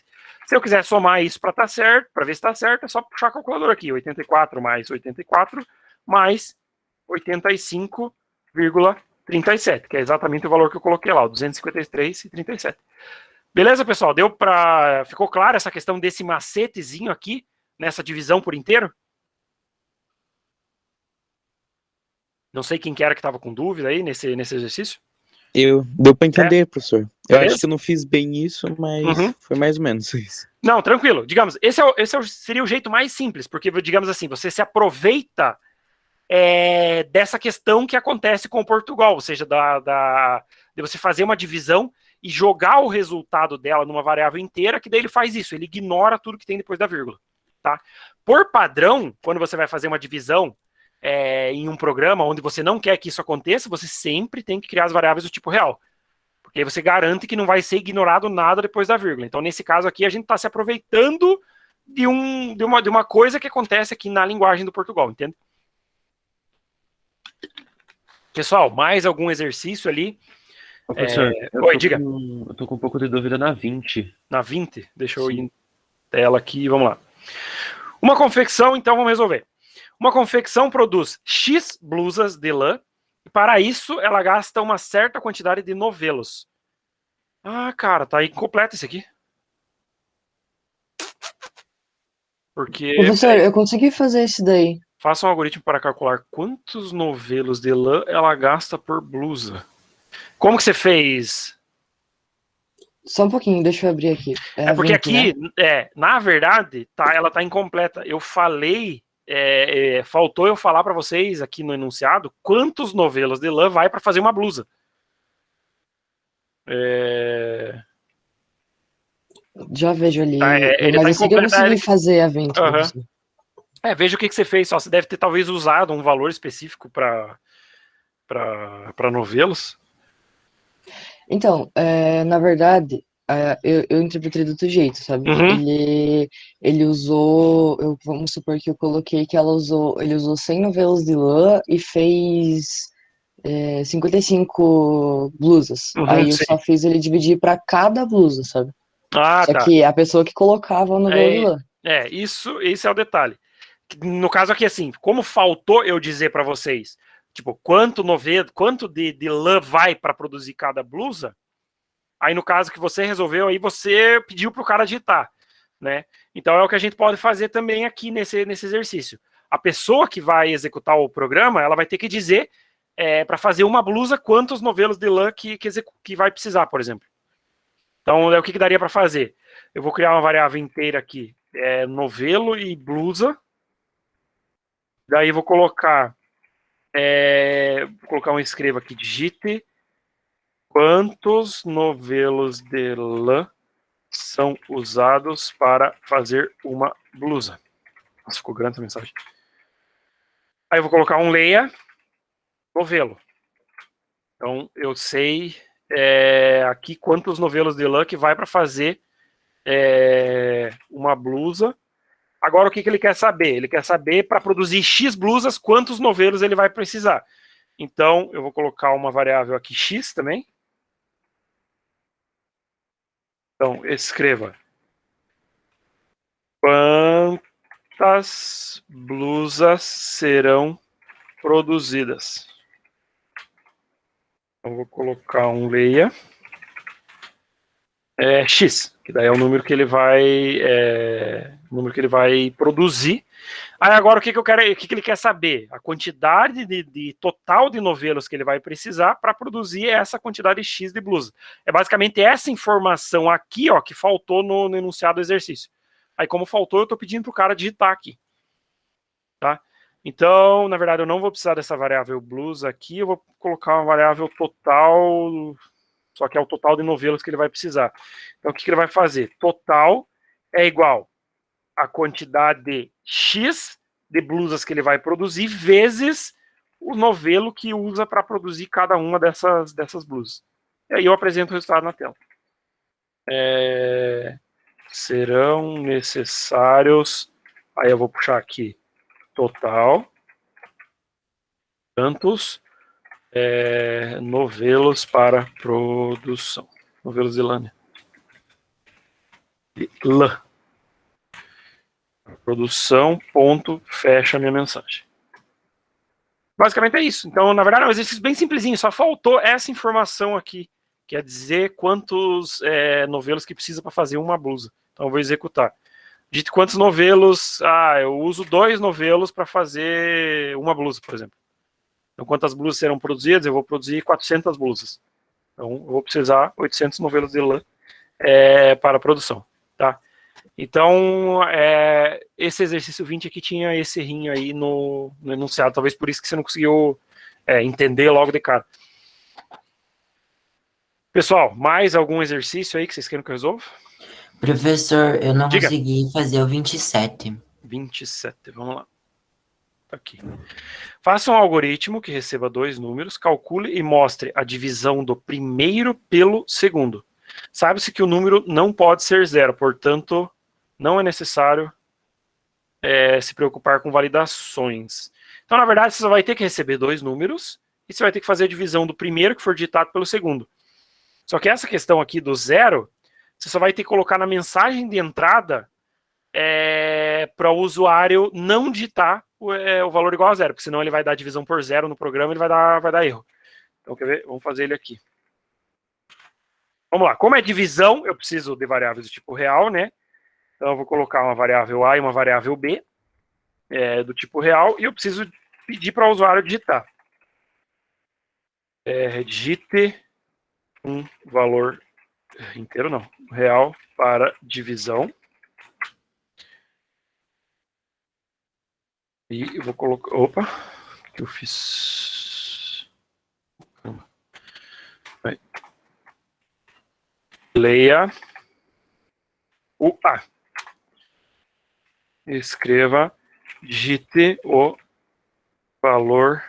Se eu quiser somar isso para estar certo, para ver se está certo, é só puxar a calculadora aqui, 84 mais 84 mais 85,37, que é exatamente o valor que eu coloquei lá, 253,37. Beleza, pessoal? Ficou claro essa questão desse macetezinho aqui, nessa divisão por inteiro? Não sei quem que era que estava com dúvida aí nesse exercício. Deu para entender, professor. Eu Beleza? acho que eu não fiz bem isso, mas foi mais ou menos isso. Não, tranquilo. Digamos, esse seria o jeito mais simples, porque, digamos assim, você se aproveita dessa questão que acontece com o Portugal, ou seja, de você fazer uma divisão e jogar o resultado dela numa variável inteira, que daí ele faz isso, ele ignora tudo que tem depois da vírgula. Tá? Por padrão, quando você vai fazer uma divisão em um programa onde você não quer que isso aconteça, você sempre tem que criar as variáveis do tipo real. Porque aí você garante que não vai ser ignorado nada depois da vírgula. Então, nesse caso aqui, a gente está se aproveitando de uma coisa que acontece aqui na linguagem do Portugal, entende? Pessoal, mais algum exercício ali? Professor, Diga. Eu tô com um pouco de dúvida na 20. Na 20? Deixa eu ir em tela aqui, vamos lá. Uma confecção, então, vamos resolver. Uma confecção produz X blusas de lã, e para isso ela gasta uma certa quantidade de novelos. Cara, tá incompleto esse aqui. Porque... Professor, eu consegui fazer isso daí. Faça um algoritmo para calcular quantos novelos de lã ela gasta por blusa. Como que você fez? Só um pouquinho, deixa eu abrir aqui. Porque 20, aqui, né? na verdade, ela tá incompleta. Eu falei, faltou eu falar para vocês aqui no enunciado quantos novelos de lã vai para fazer uma blusa. Já vejo ali. Ele Mas tá eu sei que eu incompleto, consegui fazer a 20. Uhum. Veja o que você fez. Você deve ter talvez usado um valor específico para novelos. Então, na verdade, eu interpretei do outro jeito, sabe? Uhum. Ele usou, vamos supor que eu coloquei que ele usou 100 novelos de lã e fez 55 blusas. Aí eu sim. só fiz ele dividir para cada blusa, sabe? Só Tá. que a pessoa que colocava o novelo de lã. Esse é o detalhe. No caso aqui, assim, como faltou eu dizer para vocês, tipo, quanto de lã vai para produzir cada blusa, aí no caso que você resolveu, aí você pediu para o cara digitar, né? Então é o que a gente pode fazer também aqui nesse exercício. A pessoa que vai executar o programa, ela vai ter que dizer para fazer uma blusa quantos novelos de lã que vai precisar, por exemplo. Então, o que daria para fazer? Eu vou criar uma variável inteira aqui, novelo e blusa. Daí vou colocar um escreva aqui, digite quantos novelos de lã são usados para fazer uma blusa. Nossa, ficou grande essa mensagem. Aí eu vou colocar um leia novelo. Então eu sei aqui quantos novelos de lã que vai para fazer uma blusa. Agora o que ele quer saber? Ele quer saber para produzir X blusas quantos novelos ele vai precisar. Então eu vou colocar uma variável aqui X também. Então escreva quantas blusas serão produzidas. Então vou colocar um leia X, que daí é o número que ele vai produzir. Aí agora o que eu quero, o que ele quer saber? A quantidade de total de novelos que ele vai precisar para produzir essa quantidade X de blusa. É basicamente essa informação aqui, ó, que faltou no enunciado do exercício. Aí como faltou, eu estou pedindo para o cara digitar aqui. Tá? Então, na verdade, eu não vou precisar dessa variável blusa aqui, eu vou colocar uma variável total, só que é o total de novelos que ele vai precisar. Então, o que ele vai fazer? Total é igual a quantidade X de blusas que ele vai produzir vezes o novelo que usa para produzir cada uma dessas blusas. E aí eu apresento o resultado na tela. Serão necessários... Aí eu vou puxar aqui total, tantos novelos para produção. Novelos de lã. De lã. Produção, ponto, fecha a minha mensagem. Basicamente é isso. Então, na verdade, é um exercício bem simplesinho, só faltou essa informação aqui, que é dizer quantos novelos que precisa para fazer uma blusa. Então, eu vou executar. Dito quantos novelos... eu uso 2 novelos para fazer uma blusa, por exemplo. Então, quantas blusas serão produzidas? Eu vou produzir 400 blusas. Então, eu vou precisar 800 novelos de lã para a produção, tá? Então, esse exercício 20 aqui tinha esse errinho aí no enunciado. Talvez por isso que você não conseguiu entender logo de cara. Pessoal, mais algum exercício aí que vocês querem que eu resolva? Professor, eu não Diga. consegui fazer o 27. 27, vamos lá. Tá aqui. Faça um algoritmo que receba 2 números, calcule e mostre a divisão do primeiro pelo segundo. Sabe-se que o número não pode ser 0, portanto, não é necessário se preocupar com validações. Então, na verdade, você só vai ter que receber 2 números e você vai ter que fazer a divisão do primeiro que for digitado pelo segundo. Só que essa questão aqui do 0, você só vai ter que colocar na mensagem de entrada para o usuário não digitar o valor igual a 0, porque senão ele vai dar divisão por 0 no programa e ele vai dar erro. Então, quer ver? Vamos fazer ele aqui. Vamos lá. Como é divisão, eu preciso de variáveis do tipo real, né? Então, eu vou colocar uma variável A e uma variável B do tipo real, e eu preciso pedir para o usuário digitar. Digite um valor inteiro, não, real para divisão. E eu vou colocar... Opa, o que eu fiz? Leia o A. Escreva, digite o valor,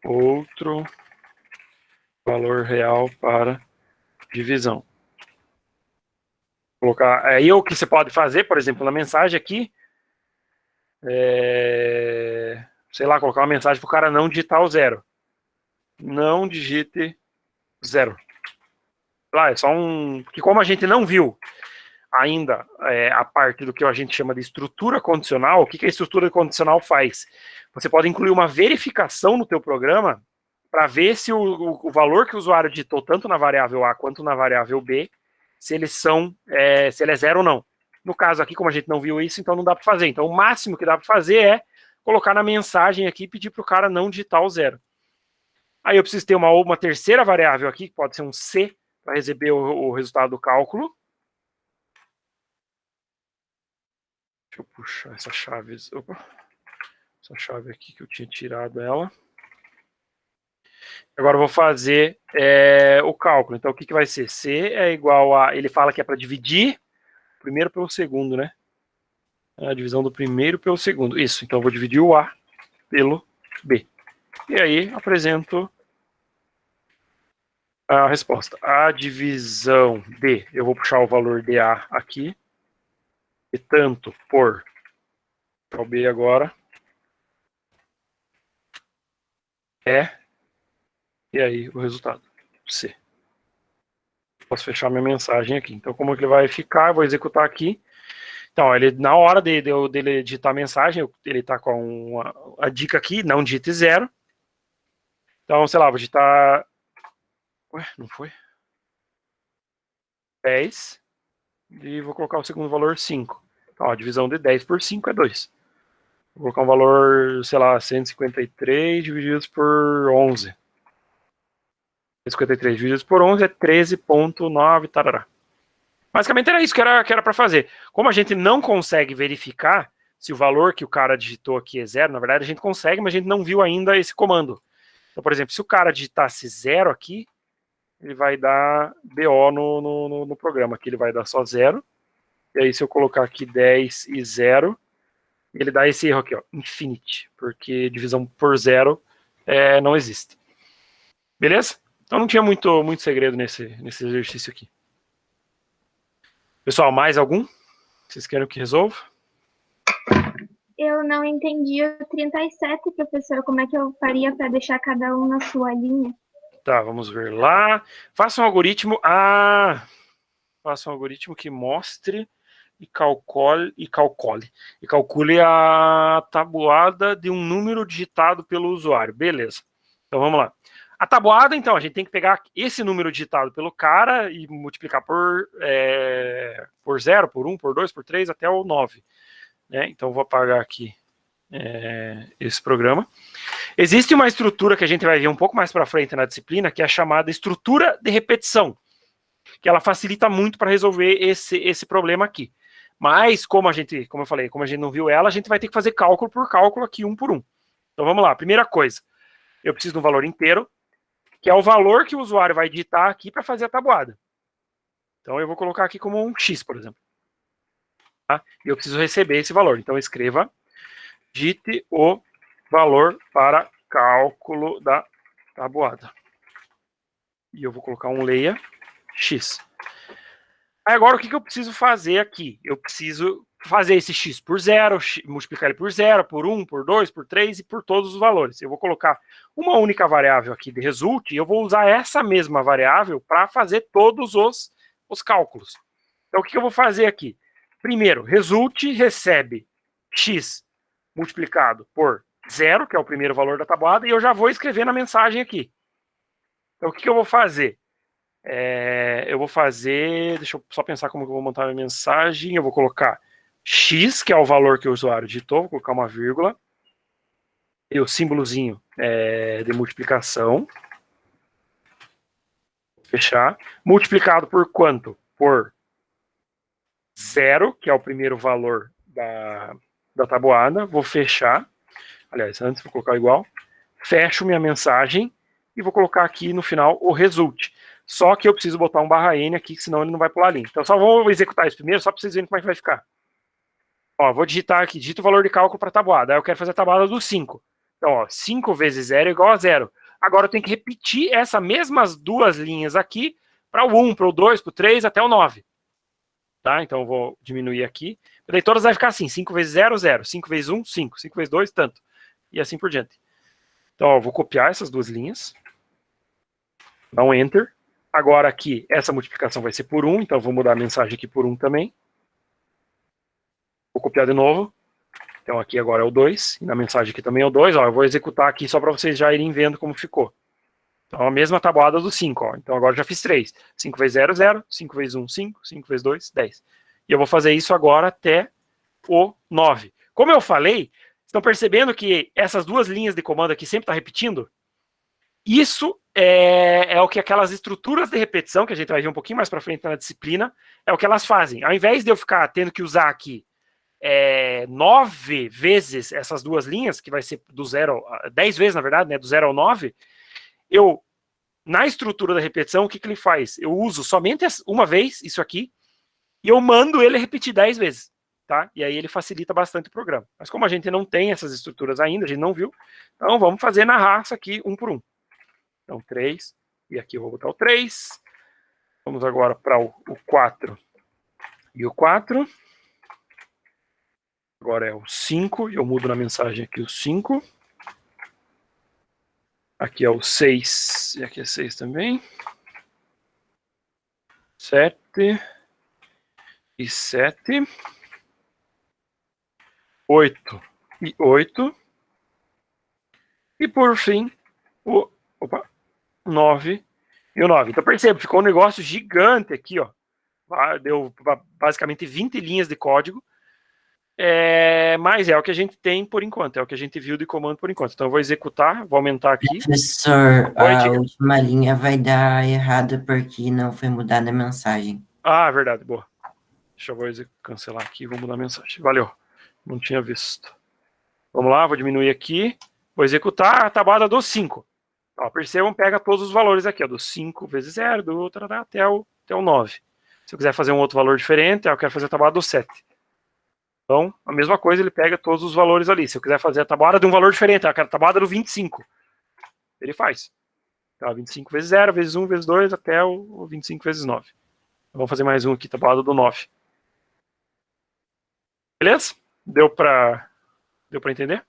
outro valor real para divisão. Colocar aí o que você pode fazer, por exemplo, na mensagem aqui, sei lá, colocar uma mensagem para o cara não digitar o 0. Não digite 0. Lá é só porque como a gente não viu ainda a parte do que a gente chama de estrutura condicional, o que a estrutura condicional faz? Você pode incluir uma verificação no teu programa para ver se o valor que o usuário digitou tanto na variável A quanto na variável B, se eles são, se ele é 0 ou não. No caso aqui, como a gente não viu isso, então não dá para fazer. Então o máximo que dá para fazer é colocar na mensagem aqui e pedir para o cara não digitar o 0. Aí eu preciso ter uma terceira variável aqui, que pode ser um C, para receber o resultado do cálculo. Deixa eu puxar essa chave. Opa. Essa chave aqui que eu tinha tirado ela. Agora eu vou fazer o cálculo. Então o que vai ser? C é igual a... Ele fala que é para dividir o primeiro pelo segundo, né? A divisão do primeiro pelo segundo. Isso. Então eu vou dividir o A pelo B. E aí apresento a resposta. A divisão de... Eu vou puxar o valor de A aqui. E tanto por... o B agora. E aí o resultado. C. Posso fechar minha mensagem aqui. Então, como é que ele vai ficar? Eu vou executar aqui. Então, ele, na hora dele digitar a mensagem, ele está com a dica aqui, não digite 0. Então, sei lá, vou digitar... Ué, não foi? 10. E vou colocar o segundo valor 5. Então, a divisão de 10 por 5 é 2. Vou colocar um valor, sei lá, 153 divididos por 11. 153 divididos por 11 é 13,9, tarará. Basicamente era isso que era para fazer. Como a gente não consegue verificar se o valor que o cara digitou aqui é 0, na verdade a gente consegue, mas a gente não viu ainda esse comando. Então, por exemplo, se o cara digitasse 0 aqui, ele vai dar BO no programa. Aqui ele vai dar só 0. E aí se eu colocar aqui 10 e 0, ele dá esse erro aqui, ó, infinite, porque divisão por 0 não existe. Beleza? Então não tinha muito segredo nesse exercício aqui. Pessoal, mais algum? Vocês querem que resolva? Eu não entendi o 37, professor. Como é que eu faria para deixar cada um na sua linha? Tá, vamos ver lá. Faça um algoritmo. Faça um algoritmo que mostre e calcule a tabuada de um número digitado pelo usuário. Beleza. Então vamos lá. A tabuada, então, a gente tem que pegar esse número digitado pelo cara e multiplicar por 0, por 1, por 2, por 3, até o 9. Né? Então vou apagar aqui esse programa. Existe uma estrutura que a gente vai ver um pouco mais para frente na disciplina, que é a chamada estrutura de repetição, que ela facilita muito para resolver esse problema aqui. Mas, como eu falei, como a gente não viu ela, a gente vai ter que fazer cálculo por cálculo aqui, um por um. Então vamos lá, primeira coisa, eu preciso de um valor inteiro, que é o valor que o usuário vai digitar aqui para fazer a tabuada. Então eu vou colocar aqui como um X, por exemplo. Tá? E eu preciso receber esse valor. Então escreva, digite o valor para cálculo da tabuada. E eu vou colocar um leia X. Aí agora o que eu preciso fazer aqui? Eu preciso fazer esse X por 0, multiplicar ele por 0, por 1, por 2, por 3 e por todos os valores. Eu vou colocar uma única variável aqui de result e eu vou usar essa mesma variável para fazer todos os cálculos. Então o que eu vou fazer aqui? Primeiro, result recebe X multiplicado por 0, que é o primeiro valor da tabuada, e eu já vou escrever na mensagem aqui. Então o que eu vou fazer? Deixa eu só pensar como que eu vou montar a minha mensagem. Eu vou colocar X, que é o valor que o usuário digitou, vou colocar uma vírgula, e o símbolozinho de multiplicação, fechar, multiplicado por quanto? Por 0, que é o primeiro valor da tabuada, vou fechar, aliás, antes vou colocar igual, fecho minha mensagem e vou colocar aqui no final o result. Só que eu preciso botar um barra N aqui, senão ele não vai pular a linha. Então só vou executar isso primeiro, só para vocês verem como é que vai ficar. Ó, vou digitar aqui, digito o valor de cálculo para a tabuada. Aí eu quero fazer a tabuada do 5. Então, ó, 5 vezes 0 é igual a 0. Agora eu tenho que repetir essas mesmas duas linhas aqui para o 1, para o 2, para o 3, até o 9. Tá? Então eu vou diminuir aqui. Daí todas vai ficar assim, 5 vezes 0, 0. 5 vezes 1, 5. 5 vezes 2, tanto. E assim por diante. Então, ó, vou copiar essas duas linhas. Dá um Enter. Agora aqui, essa multiplicação vai ser por 1, então eu vou mudar a mensagem aqui por 1 também. Vou copiar de novo. Então aqui agora é o 2, e na mensagem aqui também é o 2. Ó, eu vou executar aqui só para vocês já irem vendo como ficou. Então a mesma tabuada do 5. Ó. Então agora eu já fiz 3. 5 vezes 0, 0. 5 vezes 1, 5. 5 vezes 2, 10. E eu vou fazer isso agora até o 9. Como eu falei, estão percebendo que essas duas linhas de comando aqui sempre estão repetindo? Isso é o que aquelas estruturas de repetição, que a gente vai ver um pouquinho mais para frente na disciplina, é o que elas fazem. Ao invés de eu ficar tendo que usar aqui 9 vezes essas duas linhas, que vai ser do 0, 10 vezes na verdade, né, do 0 ao 9, na estrutura da repetição, o que ele faz? Eu uso somente uma vez isso aqui, e eu mando ele repetir 10 vezes. Tá? E aí ele facilita bastante o programa. Mas como a gente não tem essas estruturas ainda, a gente não viu, então vamos fazer na raça aqui, um por um. Então, 3, e aqui eu vou botar o 3. Vamos agora para o 4 e o 4. Agora é o 5, eu mudo na mensagem aqui o 5. Aqui é o 6, e aqui é 6 também. 7 e 7. 8 e 8. E por fim, o 9 e o 9. Então perceba, ficou um negócio gigante aqui, ó. Deu basicamente 20 linhas de código Mas é o que a gente tem por enquanto, é o que a gente viu de comando por enquanto. Então eu vou executar, vou aumentar aqui. Professor, Oi, a diga. última linha vai dar errado porque não foi mudada a mensagem. Ah, verdade, boa. Deixa eu cancelar aqui e vou mudar a mensagem. Valeu, não tinha visto. Vamos lá, vou diminuir aqui. Vou executar a tabuada do 5. Ó, percebam, pega todos os valores aqui, ó, do 5 vezes 0, do até o 9. Se eu quiser fazer um outro valor diferente, eu quero fazer a tabuada do 7. Então, a mesma coisa, ele pega todos os valores ali. Se eu quiser fazer a tabuada de um valor diferente, eu quero a tabuada do 25. Ele faz. Então, 25 vezes 0, vezes 1, vezes 2, até o 25 vezes 9. Vamos fazer mais um aqui, tabuada do 9. Beleza? Deu para entender?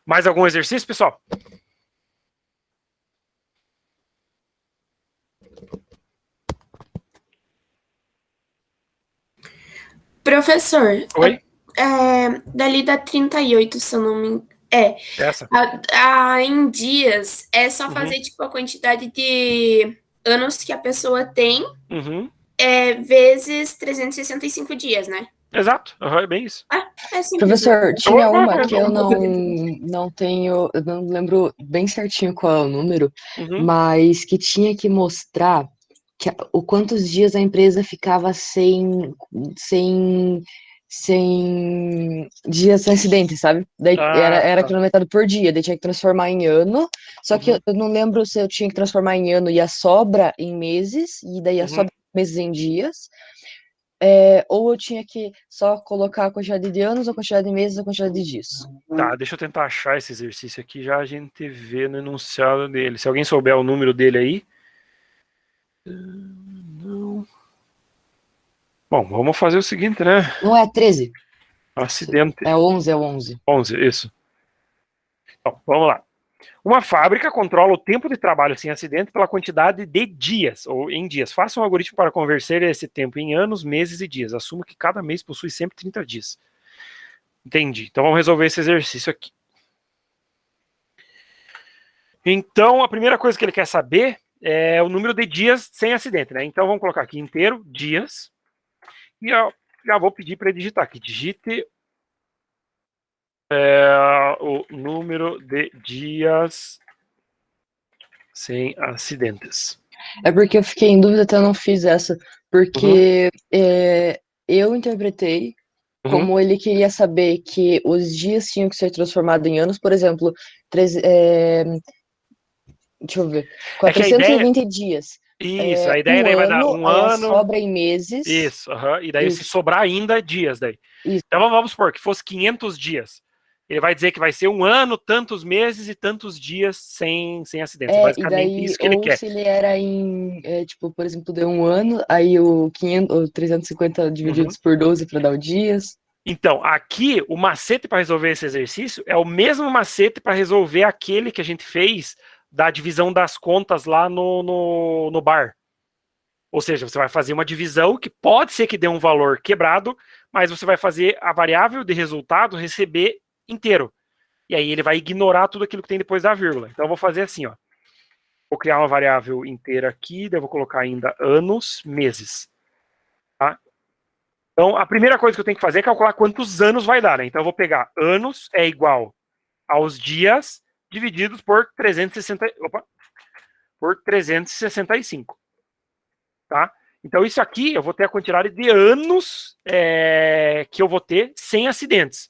Mais algum exercício, pessoal? Professor, Oi? dali da 38, se eu não me engano. Essa? Em dias, é só Uhum. fazer, tipo, a quantidade de anos que a pessoa tem, Uhum. vezes 365 dias, né? Exato, é bem isso. É simples. Professor, tinha uma que eu Não. não tenho, eu não lembro bem certinho qual é o número, Uhum. mas que tinha que mostrar o quantos dias a empresa ficava sem dias sem acidente, sabe? Daí era Tá. quilometrado por dia, daí tinha que transformar em ano, só que Uhum. eu não lembro se eu tinha que transformar em ano e a sobra em meses, e daí a Uhum. sobra em meses em dias, ou eu tinha que só colocar a quantidade de anos, a quantidade de meses, a quantidade de dias. Tá, deixa eu tentar achar esse exercício aqui, já a gente vê no enunciado dele. Se alguém souber o número dele aí. Não. Bom, vamos fazer o seguinte, né? Não é 13? Acidente. É 11. 11, isso. Então, vamos lá. Uma fábrica controla o tempo de trabalho sem acidente pela quantidade de dias, ou em dias. Faça um algoritmo para converter esse tempo em anos, meses e dias. Assuma que cada mês possui sempre 30 dias. Entendi. Então vamos resolver esse exercício aqui. Então, a primeira coisa que ele quer saber é o número de dias sem acidente, né? Então vamos colocar aqui inteiro, dias. E eu já vou pedir para ele digitar aqui. Digite o número de dias sem acidentes. É porque eu fiquei em dúvida, até eu não fiz essa, porque eu interpretei como ele queria saber que os dias tinham que ser transformados em anos, por exemplo, deixa eu ver, 420 dias. Isso, a ideia daí vai dar um aí ano. a sobra em meses. Isso, e daí Isso. se sobrar ainda dias daí. Isso. Então vamos supor que fosse 500 dias. Ele vai dizer que vai ser um ano, tantos meses e tantos dias sem acidentes. Basicamente e daí, isso que ele ou quer. se ele era em, tipo, por exemplo, deu um ano, aí o 350 divididos por 12 para dar o dias. Então, aqui, o macete para resolver esse exercício é o mesmo macete para resolver aquele que a gente fez da divisão das contas lá no bar. Ou seja, você vai fazer uma divisão que pode ser que dê um valor quebrado, mas você vai fazer a variável de resultado receber inteiro. E aí ele vai ignorar tudo aquilo que tem depois da vírgula. Então eu vou fazer assim, ó. Vou criar uma variável inteira aqui, daí eu vou colocar ainda anos, meses. Tá? Então a primeira coisa que eu tenho que fazer é calcular quantos anos vai dar, né? Então eu vou pegar anos é igual aos dias divididos por 365. Tá? Então isso aqui eu vou ter a quantidade de anos que eu vou ter sem acidentes.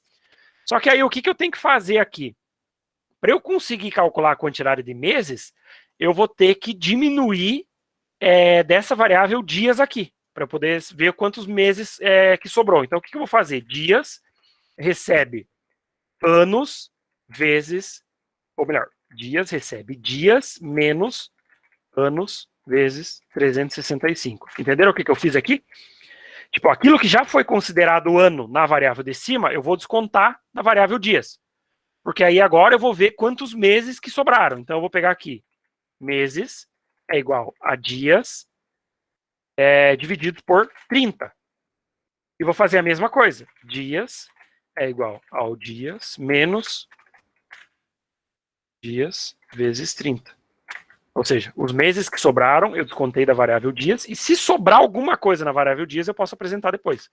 Só que aí o que eu tenho que fazer aqui? Para eu conseguir calcular a quantidade de meses, eu vou ter que diminuir dessa variável dias aqui, para poder ver quantos meses que sobrou. Então o que eu vou fazer? Dias recebe anos vezes, ou melhor, dias recebe dias menos anos vezes 365. Entenderam o que eu fiz aqui? Tipo, aquilo que já foi considerado ano na variável de cima, eu vou descontar na variável dias. Porque aí agora eu vou ver quantos meses que sobraram. Então eu vou pegar aqui, meses é igual a dias dividido por 30. E vou fazer a mesma coisa. Dias é igual ao dias menos dias vezes 30. Ou seja, os meses que sobraram, eu descontei da variável dias, e se sobrar alguma coisa na variável dias, eu posso apresentar depois.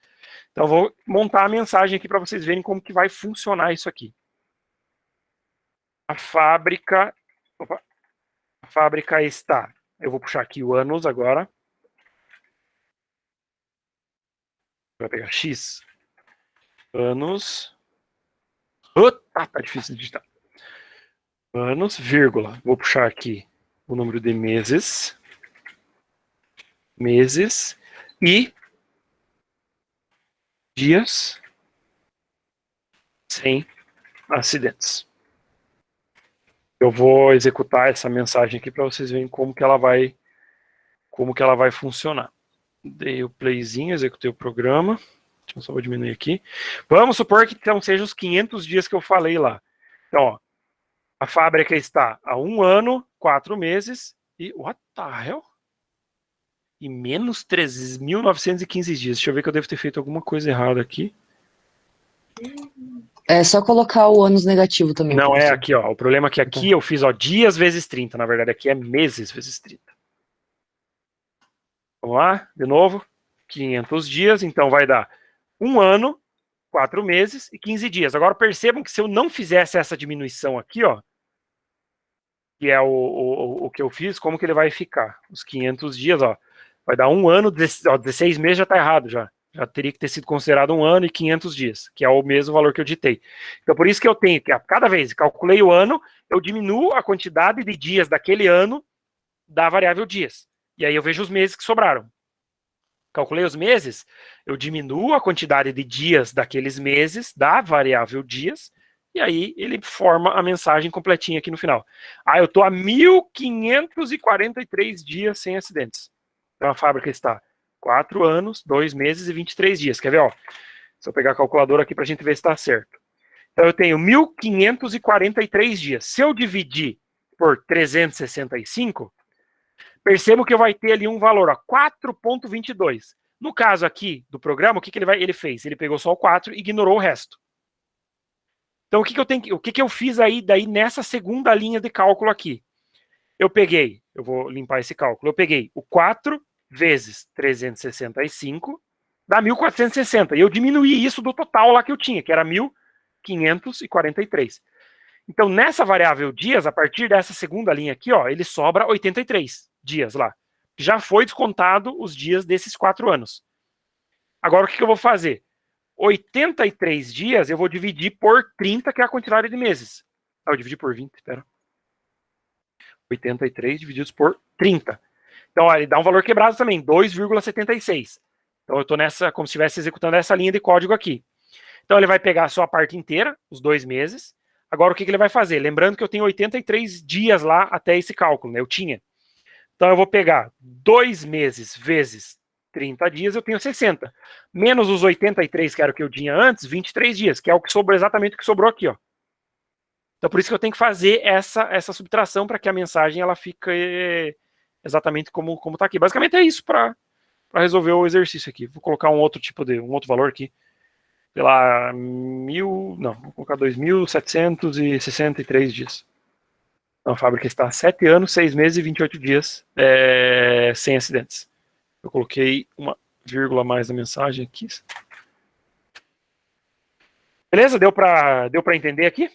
Então, eu vou montar a mensagem aqui para vocês verem como que vai funcionar isso aqui. A fábrica está... Eu vou puxar aqui o anos agora. Vai pegar X. Anos. Tá difícil de digitar. Anos, vírgula. Vou puxar aqui o número de meses. Meses. E dias sem acidentes. Eu vou executar essa mensagem aqui para vocês verem como que ela vai funcionar. Dei o playzinho, executei o programa. Deixa eu só diminuir aqui. Vamos supor que então seja os 500 dias que eu falei lá. Então, ó, a fábrica está há 1 ano, 4 meses e what the hell? E menos 3.915 dias. Deixa eu ver que eu devo ter feito alguma coisa errada aqui. É só colocar o ânus negativo também. Não, é professor. aqui, ó. O problema é que aqui eu fiz, ó, dias vezes 30. Na verdade, aqui é meses vezes 30. Vamos lá, de novo. 500 dias, então vai dar 1 ano, 4 meses e 15 dias. Agora percebam que se eu não fizesse essa diminuição aqui, ó, que é o que eu fiz, como que ele vai ficar? Os 500 dias, ó, vai dar 1 ano, 16 meses já tá errado já. Já teria que ter sido considerado 1 ano e 500 dias, que é o mesmo valor que eu ditei. Então, por isso que eu tenho que, a cada vez que calculei o ano, eu diminuo a quantidade de dias daquele ano da variável dias. E aí eu vejo os meses que sobraram. Calculei os meses, eu diminuo a quantidade de dias daqueles meses da variável dias, e aí ele forma a mensagem completinha aqui no final. Ah, eu estou há 1.543 dias sem acidentes. Então a fábrica está 4 anos, 2 meses e 23 dias. Quer ver? Ó? Se eu pegar a calculadora aqui para a gente ver se está certo. Então eu tenho 1.543 dias. Se eu dividir por 365, percebo que vai ter ali um valor, 4,22. No caso aqui do programa, o que ele fez? Ele pegou só o 4 e ignorou o resto. Então o que eu fiz aí daí nessa segunda linha de cálculo aqui? Eu vou limpar esse cálculo, eu peguei o 4 vezes 365, dá 1.460, e eu diminuí isso do total lá que eu tinha, que era 1.543. Então, nessa variável dias, a partir dessa segunda linha aqui, ó, ele sobra 83 dias lá. Já foi descontado os dias desses 4 anos. Agora, o que eu vou fazer? 83 dias eu vou dividir por 30, que é a quantidade de meses. Ah, eu dividi por 20, espera. 83 divididos por 30. Então, ó, ele dá um valor quebrado também, 2,76. Então, eu estou nessa, como se estivesse executando essa linha de código aqui. Então, ele vai pegar só a parte inteira, os 2 meses. Agora, o que ele vai fazer? Lembrando que eu tenho 83 dias lá até esse cálculo, né? Eu tinha. Então, eu vou pegar 2 meses vezes 30 dias, eu tenho 60. Menos os 83, que era o que eu tinha antes, 23 dias, que é o que sobrou, exatamente o que sobrou aqui, ó. Então, por isso que eu tenho que fazer essa subtração para que a mensagem ela fique exatamente como está aqui. Basicamente é isso para resolver o exercício aqui. Vou colocar um outro valor aqui. Pela vou colocar 2.763 dias. Então, a fábrica está há 7 anos, 6 meses e 28 dias sem acidentes. Eu coloquei uma vírgula a mais na mensagem aqui. Beleza? Deu para entender aqui?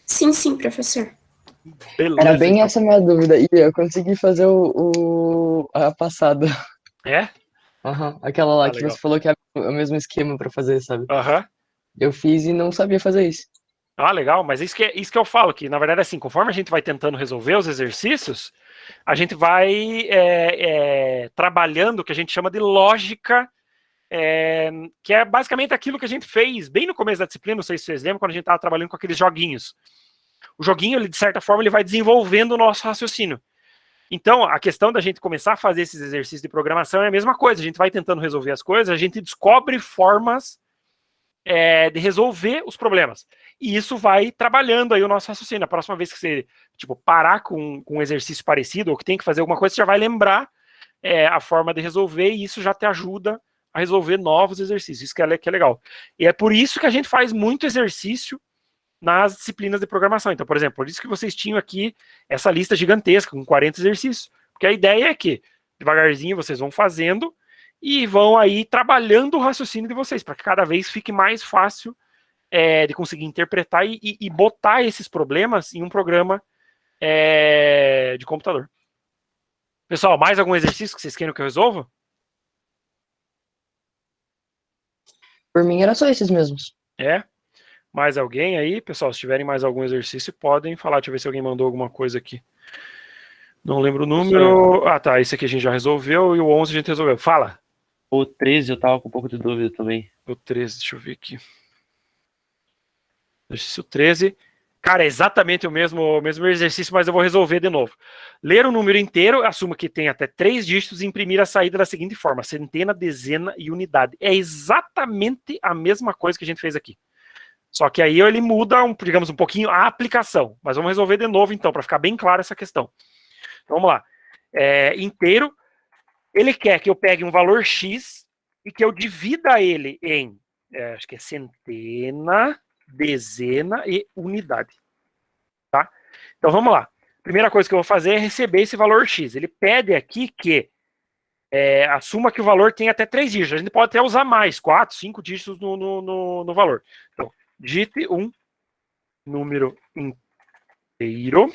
Sim, professor. Beleza. Era bem essa a minha dúvida. E eu consegui fazer a passada. É? Uhum. Aquela lá que legal. você falou que é o mesmo esquema para fazer, sabe? Aham. Eu fiz e não sabia fazer isso. Ah, legal, mas isso que eu falo, que na verdade assim, conforme a gente vai tentando resolver os exercícios, a gente vai trabalhando o que a gente chama de lógica, que é basicamente aquilo que a gente fez bem no começo da disciplina, não sei se vocês lembram, quando a gente estava trabalhando com aqueles joguinhos. O joguinho, ele, de certa forma, ele vai desenvolvendo o nosso raciocínio. Então, a questão da gente começar a fazer esses exercícios de programação é a mesma coisa, a gente vai tentando resolver as coisas, a gente descobre formas de resolver os problemas. E isso vai trabalhando aí o nosso raciocínio. A próxima vez que você parar com um exercício parecido, ou que tem que fazer alguma coisa, você já vai lembrar a forma de resolver, e isso já te ajuda a resolver novos exercícios. Isso que é legal. E é por isso que a gente faz muito exercício nas disciplinas de programação. Então, por exemplo, por isso que vocês tinham aqui essa lista gigantesca com 40 exercícios, porque a ideia é que devagarzinho vocês vão fazendo e vão aí trabalhando o raciocínio de vocês, para que cada vez fique mais fácil de conseguir interpretar e botar esses problemas em um programa de computador. Pessoal, mais algum exercício que vocês queiram que eu resolva? Por mim, era só esses mesmos. Mais alguém aí? Pessoal, se tiverem mais algum exercício, podem falar. Deixa eu ver se alguém mandou alguma coisa aqui. Não lembro o número. Ah, tá. Esse aqui a gente já resolveu e o 11 a gente resolveu. Fala. O 13 eu tava com um pouco de dúvida também. O 13, deixa eu ver aqui. Exercício 13. Cara, é exatamente o mesmo exercício, mas eu vou resolver de novo. Ler o número inteiro, assuma que tem até 3 dígitos e imprimir a saída da seguinte forma: centena, dezena e unidade. É exatamente a mesma coisa que a gente fez aqui. Só que aí ele muda, digamos, um pouquinho a aplicação. Mas vamos resolver de novo, então, para ficar bem clara essa questão. Então, vamos lá. Inteiro, ele quer que eu pegue um valor X e que eu divida ele em, acho que é centena, dezena e unidade. Tá? Então, vamos lá. Primeira coisa que eu vou fazer é receber esse valor X. Ele pede aqui que assuma que o valor tem até 3 dígitos. A gente pode até usar mais, 4, 5 dígitos no valor. Então, digite um número inteiro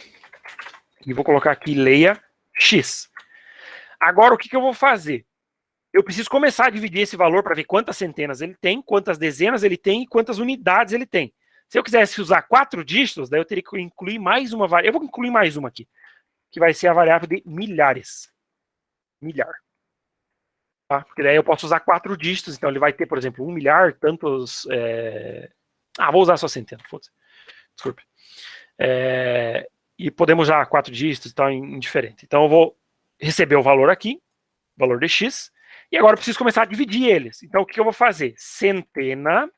e vou colocar aqui leia X. Agora, o que eu vou fazer? Eu preciso começar a dividir esse valor para ver quantas centenas ele tem, quantas dezenas ele tem e quantas unidades ele tem. Se eu quisesse usar 4 dígitos, daí eu teria que incluir mais uma variável. Eu vou incluir mais uma aqui, que vai ser a variável de milhares. Milhar. Tá? Porque daí eu posso usar 4 dígitos, então ele vai ter, por exemplo, 1 milhar, tantos... vou usar só centena, foda-se. Desculpe. E podemos usar 4 dígitos, então indiferente. Então eu vou receber o valor aqui, valor de X, e agora eu preciso começar a dividir eles. Então o que eu vou fazer? Centena,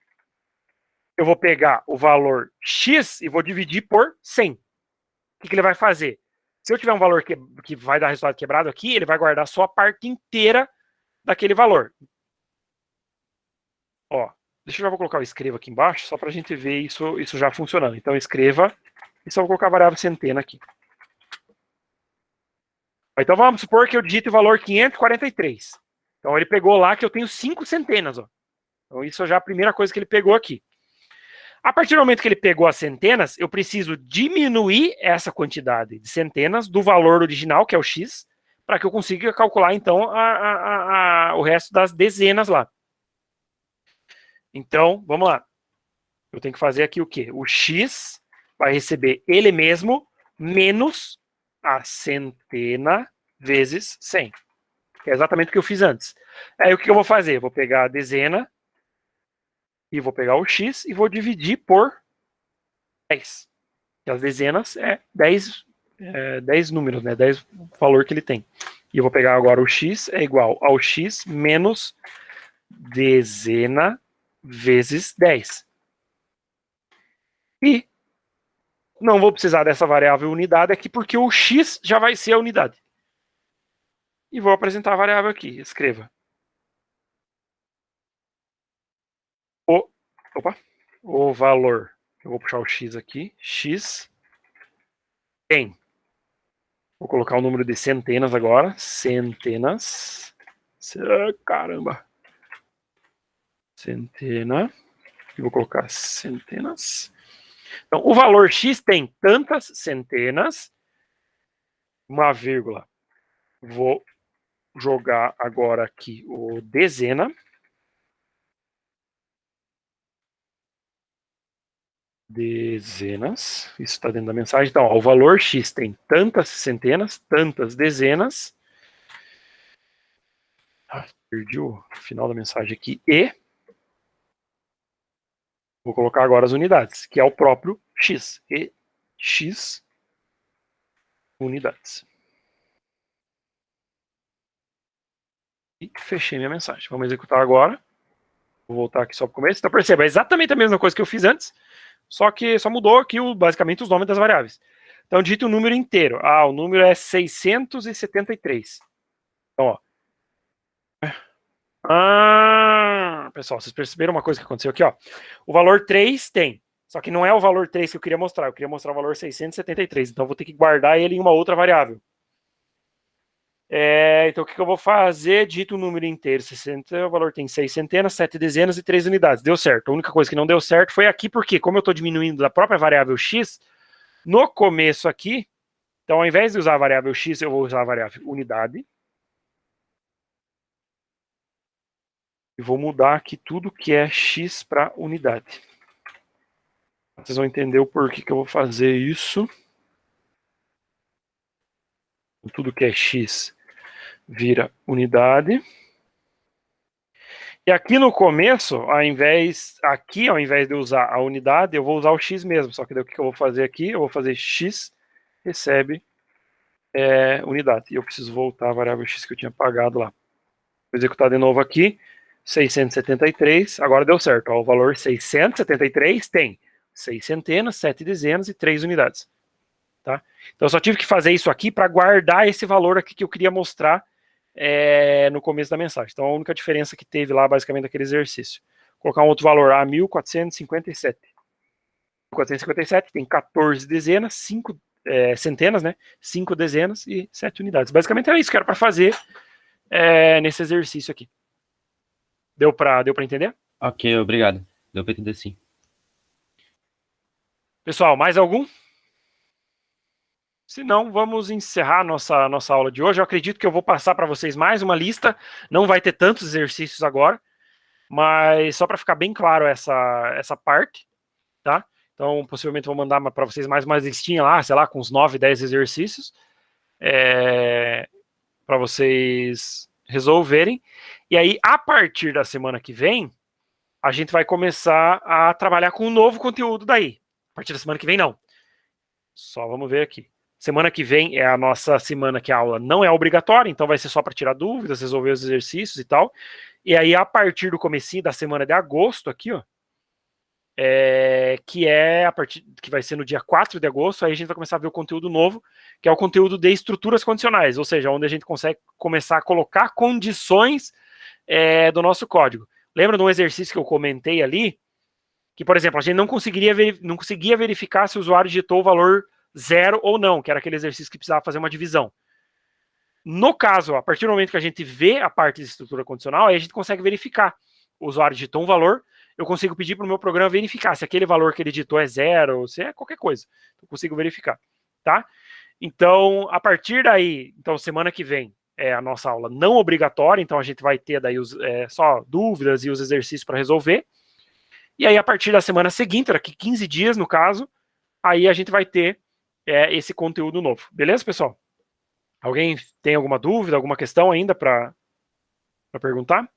eu vou pegar o valor X e vou dividir por 100. O que ele vai fazer? Se eu tiver um valor que vai dar resultado quebrado aqui, ele vai guardar só a parte inteira daquele valor. Ó, deixa eu já colocar o escreva aqui embaixo, só para a gente ver isso já funcionando. Então escreva, e só vou colocar a variável centena aqui. Então vamos supor que eu digite o valor 543. Então ele pegou lá que eu tenho 5 centenas. Ó. Então isso já é a primeira coisa que ele pegou aqui. A partir do momento que ele pegou as centenas, eu preciso diminuir essa quantidade de centenas do valor original, que é o X, para que eu consiga calcular, então, o resto das dezenas lá. Então, vamos lá. Eu tenho que fazer aqui o quê? O X vai receber ele mesmo menos a centena vezes 100. Que é exatamente o que eu fiz antes. Aí o que eu vou fazer? Eu vou pegar a dezena e vou pegar o X e vou dividir por 10. E as dezenas é 10 números, né? 10 valor que ele tem. E eu vou pegar agora o X é igual ao X menos dezena vezes 10. E não vou precisar dessa variável unidade aqui, porque o X já vai ser a unidade. E vou apresentar a variável aqui. Escreva. O valor. Eu vou puxar o X aqui. X tem. Vou colocar o número de centenas agora. Centenas. Caramba. Centena. E vou colocar centenas. Então, o valor X tem tantas centenas. Uma vírgula. Vou jogar agora aqui o dezena. Dezenas. Isso está dentro da mensagem. Então, ó, o valor X tem tantas centenas, tantas dezenas. Perdi o final da mensagem aqui. E vou colocar agora as unidades, que é o próprio X. E X unidades. E fechei minha mensagem. Vamos executar agora. Vou voltar aqui só para o começo. Então perceba, é exatamente a mesma coisa que eu fiz antes, só que só mudou aqui basicamente os nomes das variáveis. Então digite o número inteiro. O número é 673. Então, ó. Pessoal, vocês perceberam uma coisa que aconteceu aqui, ó. O valor 3 tem Só que não é o valor 3 que eu queria mostrar o valor 673, então eu vou ter que guardar ele em uma outra variável. Então o que eu vou fazer? Dito o número inteiro, 60, o valor tem 6 centenas, 7 dezenas e 3 unidades. Deu certo. A única coisa que não deu certo foi aqui, porque como eu estou diminuindo da própria variável x, no começo aqui, então ao invés de usar a variável x, eu vou usar a variável unidade. E vou mudar aqui tudo que é x para unidade. Vocês vão entender o porquê que eu vou fazer isso. Tudo que é x vira unidade. E aqui no começo, ao invés de usar a unidade, eu vou usar o x mesmo. Só que daí o que eu vou fazer aqui? Eu vou fazer x recebe unidade. E eu preciso voltar a variável x que eu tinha pagado lá. Vou executar de novo aqui. 673, agora deu certo. Ó, o valor 673 tem 6 centenas, 7 dezenas e 3 unidades. Tá? Então eu só tive que fazer isso aqui para guardar esse valor aqui que eu queria mostrar no começo da mensagem. Então a única diferença que teve lá, basicamente, daquele exercício. Vou colocar um outro valor, 1457. 1457 tem 14 dezenas, 5 centenas, né? 5 dezenas e 7 unidades. Basicamente era isso que era para fazer nesse exercício aqui. Deu para entender? Ok, obrigado. Deu para entender sim. Pessoal, mais algum? Se não, vamos encerrar nossa aula de hoje. Eu acredito que eu vou passar para vocês mais uma lista. Não vai ter tantos exercícios agora, mas só para ficar bem claro essa parte, tá? Então, possivelmente vou mandar para vocês mais uma listinha lá, sei lá, com uns 9, 10 exercícios, para vocês resolverem. E aí, a partir da semana que vem, a gente vai começar a trabalhar com um novo conteúdo daí. A partir da semana que vem, não. Só vamos ver aqui. Semana que vem é a nossa semana que a aula não é obrigatória, então vai ser só para tirar dúvidas, resolver os exercícios e tal. E aí, a partir do comecinho da semana de agosto aqui, ó, que vai ser no dia 4 de agosto, aí a gente vai começar a ver o conteúdo novo, que é o conteúdo de estruturas condicionais, ou seja, onde a gente consegue começar a colocar condições do nosso código. Lembra de um exercício que eu comentei ali? Que, por exemplo, a gente não conseguia verificar se o usuário digitou o valor 0 ou não, que era aquele exercício que precisava fazer uma divisão. No caso, a partir do momento que a gente vê a parte de estrutura condicional, aí a gente consegue verificar. O usuário digitou um valor, eu consigo pedir para o meu programa verificar se aquele valor que ele digitou é 0 ou se é qualquer coisa. Eu consigo verificar, tá? Então, a partir daí, então semana que vem é a nossa aula não obrigatória, então a gente vai ter daí só dúvidas e os exercícios para resolver. E aí, a partir da semana seguinte, daqui 15 dias, no caso, aí a gente vai ter esse conteúdo novo. Beleza, pessoal? Alguém tem alguma dúvida, alguma questão ainda para perguntar?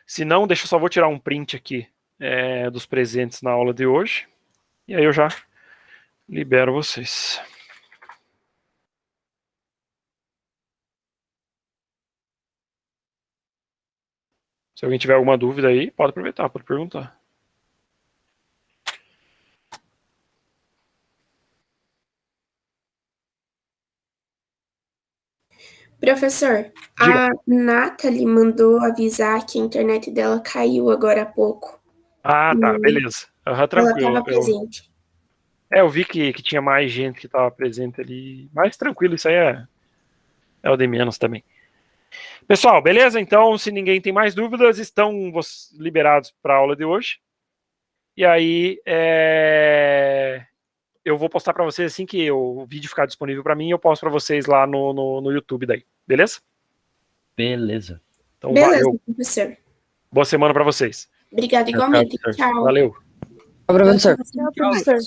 Se não, deixa eu só vou tirar um print aqui dos presentes na aula de hoje. E aí eu já libero vocês. Se alguém tiver alguma dúvida aí, pode aproveitar, pode perguntar. Professor, Diga. a Nathalie mandou avisar que a internet dela caiu agora há pouco. Ah, tá, beleza. Ela Tranquilo. estava presente. Eu vi que tinha mais gente que estava presente ali. Mas tranquilo, isso aí é o de menos também. Pessoal, beleza? Então, se ninguém tem mais dúvidas, estão liberados para a aula de hoje. E aí, eu vou postar para vocês assim que o vídeo ficar disponível para mim, eu posto para vocês lá no YouTube daí. Beleza? Beleza. Então, Beleza, valeu. professor. Boa semana para vocês. Obrigada igualmente. Tchau, Tchau. Valeu. Professor. Tchau, professor.